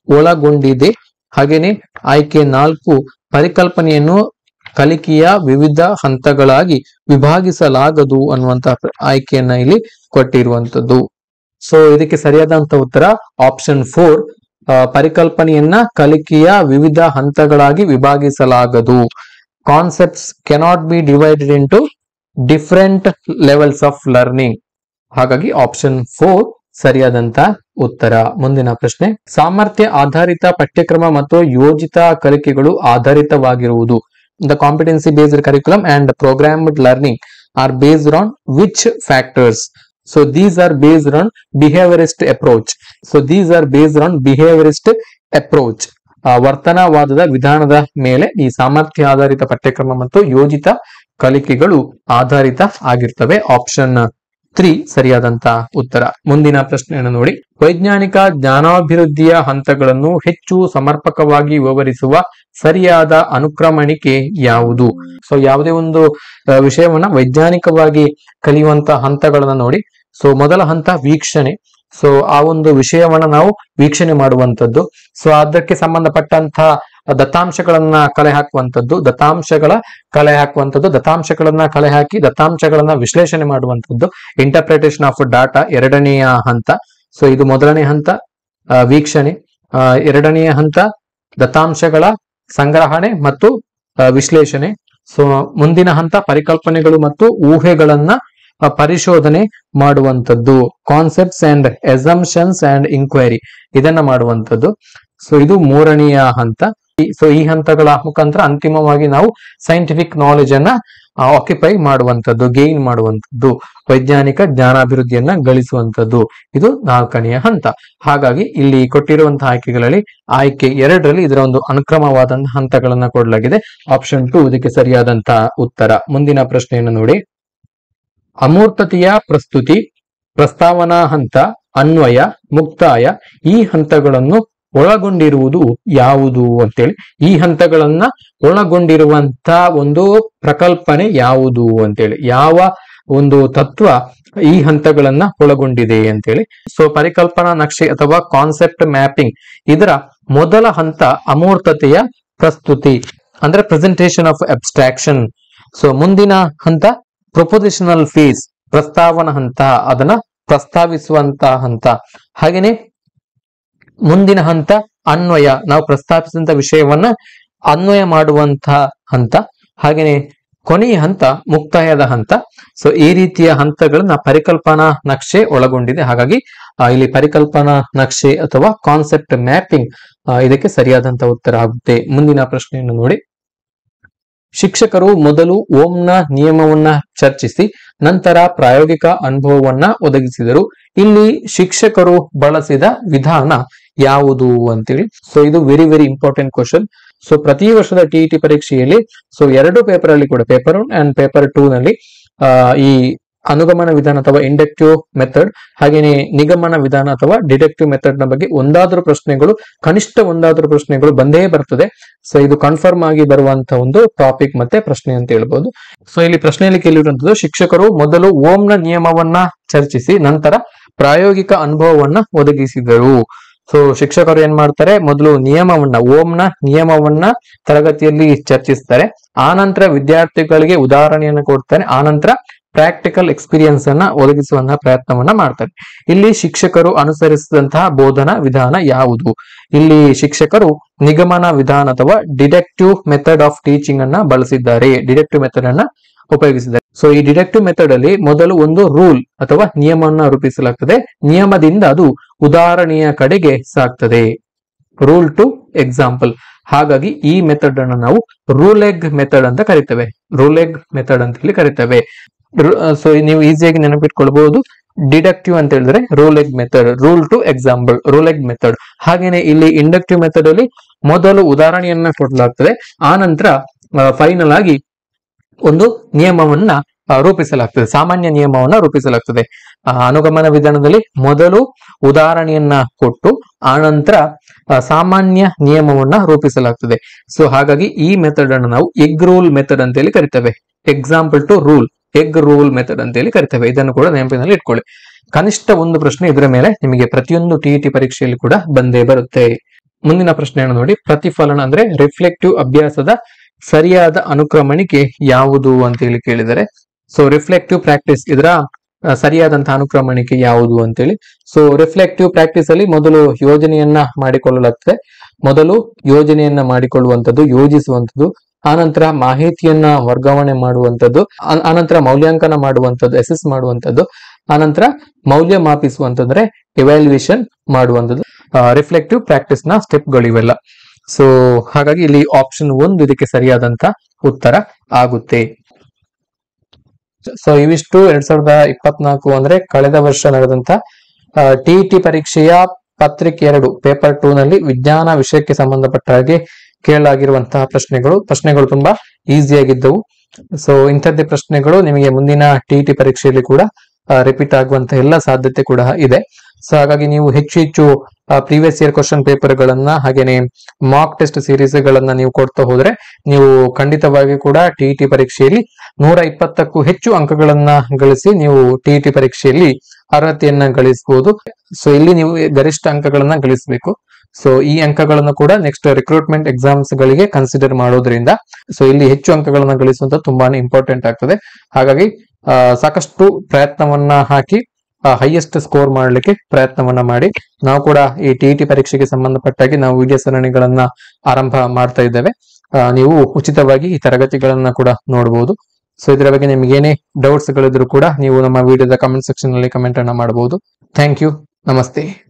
ಒಳಗೊಂಡಿದೆ. ಹಾಗೇನೆ ಆಯ್ಕೆ 4, ಪರಿಕಲ್ಪನೆಯನ್ನು ಕಲಿಕೆಯ ವಿವಿಧ ಹಂತಗಳಾಗಿ ವಿಭಾಗಿಸಲಾಗದು ಅನ್ನುವಂತಹ ಆಯ್ಕೆಯನ್ನ ಇಲ್ಲಿ ಕೊಟ್ಟಿರುವಂತದ್ದು. ಸೊ ಇದಕ್ಕೆ ಸರಿಯಾದಂತ ಉತ್ತರ ಆಪ್ಷನ್ 4, ಪರಿಕಲ್ಪನೆಯನ್ನ ಕಲಿಕೆಯ ವಿವಿಧ ಹಂತಗಳಾಗಿ ವಿಭಾಗಿಸಲಾಗದು. Concepts cannot be divided into different levels of learning. ಹಾಗಾಗಿ ಆಪ್ಷನ್ 4 ಸರಿಯಾದಂತ ಉತ್ತರ. ಮುಂದಿನ ಪ್ರಶ್ನೆ, ಸಾಮರ್ಥ್ಯ ಆಧಾರಿತ ಪಠ್ಯಕ್ರಮ ಮತ್ತು ಯೋಜಿತ ಕಲಿಕೆಗಳು ಆಧಾರಿತವಾಗಿರುವುದು. The competency based curriculum and programmed learning are based on which factors. So these are based on behaviourist approach. So these are based on behaviourist approach. ವರ್ತನವಾದದ ವಿಧಾನದ ಮೇಲೆ ಈ ಸಾಮರ್ಥ್ಯ ಆಧಾರಿತ ಪಠ್ಯಕ್ರಮ ಮತ್ತು ಯೋಜಿತ ಕಲಿಕೆಗಳು ಆಧಾರಿತ ಆಗಿರ್ತವೆ. ಆಪ್ಷನ್ 3 ಸರಿಯಾದಂತ ಉತ್ತರ. ಮುಂದಿನ ಪ್ರಶ್ನೆಯನ್ನು ನೋಡಿ. ವೈಜ್ಞಾನಿಕ ಜ್ಞಾನಾಭಿವೃದ್ಧಿಯ ಹಂತಗಳನ್ನು ಹೆಚ್ಚು ಸಮರ್ಪಕವಾಗಿ ವಿವರಿಸುವ ಸರಿಯಾದ ಅನುಕ್ರಮಣಿಕೆ ಯಾವುದು? ಸೊ ಯಾವುದೇ ಒಂದು ವಿಷಯವನ್ನ ವೈಜ್ಞಾನಿಕವಾಗಿ ಕಲಿಯುವಂತ ಹಂತಗಳನ್ನ ನೋಡಿ. ಸೊ ಮೊದಲ ಹಂತ ವೀಕ್ಷಣೆ. ಸೊ ಆ ಒಂದು ವಿಷಯವನ್ನ ನಾವು ವೀಕ್ಷಣೆ ಮಾಡುವಂತದ್ದು. ಸೊ ಅದಕ್ಕೆ ಸಂಬಂಧಪಟ್ಟಂತ ದತ್ತಾಂಶಗಳನ್ನ ಕಲೆ ಹಾಕುವಂತದ್ದು, ದತ್ತಾಂಶಗಳನ್ನ ಕಲೆ ಹಾಕಿ ದತ್ತಾಂಶಗಳನ್ನ ವಿಶ್ಲೇಷಣೆ ಮಾಡುವಂತದ್ದು. ಇಂಟರ್ಪ್ರಿಟೇಷನ್ ಆಫ್ ಡಾಟಾ ಎರಡನೆಯ ಹಂತ. ಸೊ ಇದು ಮೊದಲನೇ ಹಂತ. ವೀಕ್ಷಣೆ, ಎರಡನೆಯ ಹಂತ ದತ್ತಾಂಶಗಳ ಸಂಗ್ರಹಣೆ ಮತ್ತು ವಿಶ್ಲೇಷಣೆ. ಸೊ ಮುಂದಿನ ಹಂತ ಪರಿಕಲ್ಪನೆಗಳು ಮತ್ತು ಊಹೆಗಳನ್ನ ಪರಿಶೋಧನೆ ಮಾಡುವಂತದ್ದು, concepts and assumptions and inquiry, ಇದನ್ನ ಮಾಡುವಂತದ್ದು. ಸೊ ಇದು ಮೂರನೆಯ ಹಂತ. ಸೊ ಈ ಹಂತಗಳ ಮುಖಾಂತರ ಅಂತಿಮವಾಗಿ ನಾವು ಸೈಂಟಿಫಿಕ್ ನಾಲೆಜ್ ಅನ್ನ ಆಕ್ಯುಪೈ ಮಾಡುವಂತದ್ದು, ಗೇನ್ ಮಾಡುವಂತದ್ದು, ವೈಜ್ಞಾನಿಕ ಜ್ಞಾನಾಭಿವೃದ್ಧಿಯನ್ನ ಗಳಿಸುವಂತದ್ದು. ಇದು 4ನೆಯ ಹಂತ. ಹಾಗಾಗಿ ಇಲ್ಲಿ ಕೊಟ್ಟಿರುವಂತಹ ಆಯ್ಕೆಗಳಲ್ಲಿ ಆಯ್ಕೆ 2ರಲ್ಲಿ ಇದರ ಒಂದು ಅನುಕ್ರಮವಾದಂತಹ ಹಂತಗಳನ್ನ ಕೊಡಲಾಗಿದೆ. ಆಪ್ಷನ್ 2 ಇದಕ್ಕೆ ಸರಿಯಾದಂತಹ ಉತ್ತರ. ಮುಂದಿನ ಪ್ರಶ್ನೆಯನ್ನು ನೋಡಿ. ಅಮೂರ್ತತೆಯ ಪ್ರಸ್ತುತಿ, ಪ್ರಸ್ತಾವನಾ ಹಂತ, ಅನ್ವಯ, ಮುಕ್ತಾಯ ಈ ಹಂತಗಳನ್ನು ಒಳಗೊಂಡಿರುವುದು ಯಾವುದು ಅಂತೇಳಿ. ಈ ಹಂತಗಳನ್ನ ಒಳಗೊಂಡಿರುವಂತ ಒಂದು ಪ್ರಕಲ್ಪನೆ ಯಾವುದು ಅಂತೇಳಿ, ಯಾವ ಒಂದು ತತ್ವ ಈ ಹಂತಗಳನ್ನ ಒಳಗೊಂಡಿದೆ ಅಂತೇಳಿ. ಸೊ ಪರಿಕಲ್ಪನಾ ನಕ್ಷೆ ಅಥವಾ ಕಾನ್ಸೆಪ್ಟ್ ಮ್ಯಾಪಿಂಗ್, ಇದರ ಮೊದಲ ಹಂತ ಅಮೂರ್ತತೆಯ ಪ್ರಸ್ತುತಿ ಅಂದ್ರೆ ಪ್ರೆಸೆಂಟೇಷನ್ ಆಫ್ ಅಬ್ಸ್ಟ್ರಾಕ್ಷನ್. ಸೊ ಮುಂದಿನ ಹಂತ ಪ್ರೊಪೊಸಿಷನಲ್ ಫೇಸ್, ಪ್ರಸ್ತಾವನಾ ಹಂತ, ಅದನ್ನ ಪ್ರಸ್ತಾವಿಸುವಂತ ಹಂತ. ಹಾಗೇನೆ ಮುಂದಿನ ಹಂತ ಅನ್ವಯ, ನಾವು ಪ್ರಸ್ತಾಪಿಸಿದಂತ ವಿಷಯವನ್ನ ಅನ್ವಯ ಮಾಡುವಂತಹ ಹಂತ. ಹಾಗೇನೆ ಕೊನೆಯ ಹಂತ ಮುಕ್ತಾಯದ ಹಂತ. ಸೊ ಈ ರೀತಿಯ ಹಂತಗಳನ್ನ ಪರಿಕಲ್ಪನಾ ನಕ್ಷೆ ಒಳಗೊಂಡಿದೆ. ಹಾಗಾಗಿ ಇಲ್ಲಿ ಪರಿಕಲ್ಪನಾ ನಕ್ಷೆ ಅಥವಾ ಕಾನ್ಸೆಪ್ಟ್ ಮ್ಯಾಪಿಂಗ್ ಇದಕ್ಕೆ ಸರಿಯಾದಂತಹ ಉತ್ತರ ಆಗುತ್ತೆ. ಮುಂದಿನ ಪ್ರಶ್ನೆಯನ್ನು ನೋಡಿ. ಶಿಕ್ಷಕರು ಮೊದಲು ಓಂನ ನಿಯಮವನ್ನ ಚರ್ಚಿಸಿ ನಂತರ ಪ್ರಾಯೋಗಿಕ ಅನುಭವವನ್ನ ಒದಗಿಸಿದರು. ಇಲ್ಲಿ ಶಿಕ್ಷಕರು ಬಳಸಿದ ವಿಧಾನ ಯಾವುದು ಅಂತೇಳಿ. ಸೊ ಇದು ವೆರಿ ಇಂಪಾರ್ಟೆಂಟ್ ಕ್ವಶನ್. ಸೊ ಪ್ರತಿ ವರ್ಷದ ಟಿಇಟಿ ಪರೀಕ್ಷೆಯಲ್ಲಿ ಸೊ 2 ಪೇಪರ್ ಅಲ್ಲಿ ಕೂಡ, ಪೇಪರ್ 1 ಅಂಡ್ ಪೇಪರ್ 2 ನಲ್ಲಿ ಈ ಅನುಗಮನ ವಿಧಾನ ಅಥವಾ ಇಂಡಕ್ಟಿವ್ ಮೆಥಡ್, ಹಾಗೇನೆ ನಿಗಮನ ವಿಧಾನ ಅಥವಾ ಡಿಡಕ್ಟಿವ್ ಮೆಥಡ್ ನ ಬಗ್ಗೆ ಕನಿಷ್ಠ ಒಂದಾದ್ರೂ ಪ್ರಶ್ನೆಗಳು ಬಂದೇ ಬರ್ತದೆ. ಸೊ ಇದು ಕನ್ಫರ್ಮ್ ಆಗಿ ಬರುವಂತ ಒಂದು ಟಾಪಿಕ್ ಮತ್ತೆ ಪ್ರಶ್ನೆ ಅಂತ ಹೇಳ್ಬೋದು. ಸೊ ಇಲ್ಲಿ ಪ್ರಶ್ನೆಯಲ್ಲಿ ಕೇಳಿರುವಂತದ್ದು, ಶಿಕ್ಷಕರು ಮೊದಲು ಓಂನ ನಿಯಮವನ್ನ ಚರ್ಚಿಸಿ ನಂತರ ಪ್ರಾಯೋಗಿಕ ಅನುಭವವನ್ನ ಒದಗಿಸಿದರು. ಸೊ ಶಿಕ್ಷಕರು ಏನ್ ಮಾಡ್ತಾರೆ, ಮೊದಲು ಓಂನ ನಿಯಮವನ್ನ ತರಗತಿಯಲ್ಲಿ ಚರ್ಚಿಸ್ತಾರೆ, ಆನಂತರ ವಿದ್ಯಾರ್ಥಿಗಳಿಗೆ ಉದಾಹರಣೆಯನ್ನು ಕೊಡ್ತಾರೆ, ಆನಂತರ ಪ್ರಾಕ್ಟಿಕಲ್ ಎಕ್ಸ್ಪೀರಿಯನ್ಸ್ ಅನ್ನ ಒದಗಿಸುವಂತಹ ಪ್ರಯತ್ನವನ್ನ ಮಾಡ್ತಾರೆ. ಇಲ್ಲಿ ಶಿಕ್ಷಕರು ಅನುಸರಿಸಿದಂತಹ ಬೋಧನಾ ವಿಧಾನ ಯಾವುದು? ಇಲ್ಲಿ ಶಿಕ್ಷಕರು ನಿಗಮನ ವಿಧಾನ ಅಥವಾ ಡಿಡಕ್ಟಿವ್ ಮೆಥಡ್ ಆಫ್ ಟೀಚಿಂಗ್ ಅನ್ನ ಬಳಸಿದ್ದಾರೆ, ಡಿಡಕ್ಟಿವ್ ಮೆಥಡ್ ಅನ್ನ ಉಪಯೋಗಿಸಿದ್ದಾರೆ. ಸೊ ಈ ಡಿಡಕ್ಟಿವ್ ಮೆಥಡ್ ಅಲ್ಲಿ ಮೊದಲು ಒಂದು ರೂಲ್ ಅಥವಾ ನಿಯಮವನ್ನು ರೂಪಿಸಲಾಗ್ತದೆ, ನಿಯಮದಿಂದ ಅದು ಉದಾಹರಣೆಯ ಕಡೆಗೆ ಸಾಗ್ತದೆ, ರೂಲ್ ಟು ಎಕ್ಸಾಂಪಲ್. ಹಾಗಾಗಿ ಈ ಮೆಥಡ್ ಅನ್ನು ನಾವು ರೂಲ್ ಎಗ್ ಮೆಥಡ್ ಅಂತ ಕರಿತೇವೆ, ರೂಲ್ ಎಗ್ ಮೆಥಡ್ ಅಂತ ಹೇಳಿ ಕರಿತೇವೆ. ಸೊ ನೀವು ಈಸಿಯಾಗಿ ನೆನಪಿಟ್ಕೊಳ್ಬಹುದು, ಡಿಡಕ್ಟಿವ್ ಅಂತ ಹೇಳಿದ್ರೆ rule eg method, rule to example, rule eg method. ಹಾಗೇನೆ ಇಲ್ಲಿ ಇಂಡಕ್ಟಿವ್ ಮೆಥಡ್ ಅಲ್ಲಿ ಮೊದಲು ಉದಾಹರಣೆಯನ್ನ ಕೊಡಲಾಗ್ತದೆ, ಆನಂತರ ಫೈನಲ್ ಆಗಿ ಒಂದು ನಿಯಮವನ್ನ ರೂಪಿಸಲಾಗ್ತದೆ, ಸಾಮಾನ್ಯ ನಿಯಮವನ್ನ ರೂಪಿಸಲಾಗ್ತದೆ. ಅನುಗಮನ ವಿಧಾನದಲ್ಲಿ ಮೊದಲು ಉದಾಹರಣೆಯನ್ನ ಕೊಟ್ಟು ಆನಂತರ ಸಾಮಾನ್ಯ ನಿಯಮವನ್ನ ರೂಪಿಸಲಾಗ್ತದೆ. ಸೊ ಹಾಗಾಗಿ ಈ ಮೆಥಡ್ ಅನ್ನು ನಾವು ಎಗ್ ರೂಲ್ ಮೆಥಡ್ ಅಂತ ಹೇಳಿ ಕರಿತೇವೆ, example to rule, eg rule method ಅಂತ ಹೇಳಿ ಕರಿತೇವೆ. ಇದನ್ನು ಕೂಡ ನೆನಪಿನಲ್ಲಿ ಇಟ್ಕೊಳ್ಳಿ. ಕನಿಷ್ಠ ಒಂದು ಪ್ರಶ್ನೆ ಇದರ ಮೇಲೆ ನಿಮಗೆ ಪ್ರತಿಯೊಂದು ಟಿಇಟಿ ಪರೀಕ್ಷೆಯಲ್ಲಿ ಕೂಡ ಬಂದೇ ಬರುತ್ತೆ. ಮುಂದಿನ ಪ್ರಶ್ನೆಯನ್ನು ನೋಡಿ. ಪ್ರತಿಫಲನ ಅಂದ್ರೆ ರಿಫ್ಲೆಕ್ಟಿವ್ ಅಭ್ಯಾಸದ ಸರಿಯಾದ ಅನುಕ್ರಮಣಿಕೆ ಯಾವುದು ಅಂತ ಹೇಳಿ ಕೇಳಿದರೆ, ಸೊ ರಿಫ್ಲೆಕ್ಟಿವ್ ಪ್ರಾಕ್ಟೀಸ್ ಇದರ ಸರಿಯಾದಂತಹ ಅನುಕ್ರಮಣಿಕೆ ಯಾವುದು ಅಂತೇಳಿ. ಸೊ ರಿಫ್ಲೆಕ್ಟಿವ್ ಪ್ರಾಕ್ಟೀಸ್ ಅಲ್ಲಿ ಮೊದಲು ಯೋಜನೆಯನ್ನ ಮಾಡಿಕೊಳ್ಳಲಾಗ್ತದೆ, ಮೊದಲು ಯೋಜನೆಯನ್ನ ಮಾಡಿಕೊಳ್ಳುವಂಥದ್ದು, ಯೋಜಿಸುವಂಥದ್ದು, ಆನಂತರ ಮಾಹಿತಿಯನ್ನ ವರ್ಗಾವಣೆ ಮಾಡುವಂಥದ್ದು, ಆನಂತರ ಮೌಲ್ಯಾಂಕನ ಮಾಡುವಂಥದ್ದು, ಅಸೆಸ್ ಮಾಡುವಂಥದ್ದು, ಆನಂತರ ಮೌಲ್ಯ ಮಾಪಿಸುವಂತಂದ್ರೆ ಎವ್ಯಾಲ್ಯೂಯೇಷನ್ ಮಾಡುವಂಥದ್ದು. ರಿಫ್ಲೆಕ್ಟಿವ್ ಪ್ರಾಕ್ಟೀಸ್ ನ ಸ್ಟೆಪ್ಗಳು ಇವೆಲ್ಲ. ಸೊ ಹಾಗಾಗಿ ಇಲ್ಲಿ ಆಪ್ಷನ್ 1 ಇದಕ್ಕೆ ಸರಿಯಾದಂತ ಉತ್ತರ ಆಗುತ್ತೆ. ಸೊ ಇವಿಷ್ಟು 2024 ಅಂದ್ರೆ ಕಳೆದ ವರ್ಷ ನಡೆದಂತ ಟಿಇಟಿ ಪರೀಕ್ಷೆಯ ಪತ್ರಿಕೆ 2 ಪೇಪರ್ 2 ನಲ್ಲಿ ವಿಜ್ಞಾನ ವಿಷಯಕ್ಕೆ ಸಂಬಂಧಪಟ್ಟ ಹಾಗೆ ಕೇಳಲಾಗಿರುವಂತಹ ಪ್ರಶ್ನೆಗಳು ತುಂಬಾ ಈಸಿಯಾಗಿದ್ದವು. ಸೊ ಇಂಥದ್ದೇ ಪ್ರಶ್ನೆಗಳು ನಿಮಗೆ ಮುಂದಿನ ಟಿಇಟಿ ಪರೀಕ್ಷೆಯಲ್ಲಿ ಕೂಡ ರಿಪೀಟ್ ಆಗುವಂತ ಎಲ್ಲ ಸಾಧ್ಯತೆ ಕೂಡ ಇದೆ. ಸೊ ಹಾಗಾಗಿ ನೀವು ಹೆಚ್ಚು ಪ್ರೀವಿಯಸ್ ಇಯರ್ ಕ್ವಶನ್ ಪೇಪರ್ ಗಳನ್ನ ಹಾಗೇನೆ ಮಾಕ್ ಟೆಸ್ಟ್ ಸೀರೀಸ್ ಗಳನ್ನ ನೀವು ಕೊಡ್ತಾ ಹೋದ್ರೆ ನೀವು ಖಂಡಿತವಾಗಿ ಕೂಡ ಟಿಇಟಿ ಪರೀಕ್ಷೆಯಲ್ಲಿ 120ಕ್ಕೂ ಹೆಚ್ಚು ಅಂಕಗಳನ್ನ ಗಳಿಸಿ ನೀವು ಟಿಇಟಿ ಪರೀಕ್ಷೆಯಲ್ಲಿ ಅರ್ಹತೆಯನ್ನ ಗಳಿಸಬಹುದು. ಸೊ ಇಲ್ಲಿ ನೀವು ಗರಿಷ್ಠ ಅಂಕಗಳನ್ನ ಗಳಿಸಬೇಕು. ಸೊ ಈ ಅಂಕಗಳನ್ನು ಕೂಡ ನೆಕ್ಸ್ಟ್ ರಿಕ್ರೂಟ್ಮೆಂಟ್ ಎಕ್ಸಾಮ್ಸ್ ಗಳಿಗೆ ಕನ್ಸಿಡರ್ ಮಾಡೋದ್ರಿಂದ ಸೊ ಇಲ್ಲಿ ಹೆಚ್ಚು ಅಂಕಗಳನ್ನ ಗಳಿಸುವಂತ ತುಂಬಾನೇ ಇಂಪಾರ್ಟೆಂಟ್ ಆಗ್ತದೆ. ಹಾಗಾಗಿ ಸಾಕಷ್ಟು ಪ್ರಯತ್ನವನ್ನ ಹಾಕಿ ಹೈಯೆಸ್ಟ್ ಸ್ಕೋರ್ ಮಾಡಲಿಕ್ಕೆ ಪ್ರಯತ್ನವನ್ನ ಮಾಡಿ. ನಾವು ಕೂಡ ಈ ಟಿಇಟಿ ಪರೀಕ್ಷೆಗೆ ಸಂಬಂಧಪಟ್ಟಾಗಿ ನಾವು ವಿಡಿಯೋ ಸರಣಿಗಳನ್ನ ಆರಂಭ ಮಾಡ್ತಾ ಇದ್ದೇವೆ. ನೀವು ಉಚಿತವಾಗಿ ಈ ತರಗತಿಗಳನ್ನ ಕೂಡ ನೋಡಬಹುದು. ಸೊ ಇದರ ಬಗ್ಗೆ ನಿಮ್ಗೆ ಏನೇ ಡೌಟ್ಸ್ ಗಳಿದ್ರು ಕೂಡ ನೀವು ನಮ್ಮ ವಿಡಿಯೋದ ಕಮೆಂಟ್ ಸೆಕ್ಷನ್ ನಲ್ಲಿ ಕಮೆಂಟ್ ಅನ್ನ ಮಾಡಬಹುದು. Thank you. ನಮಸ್ತೆ.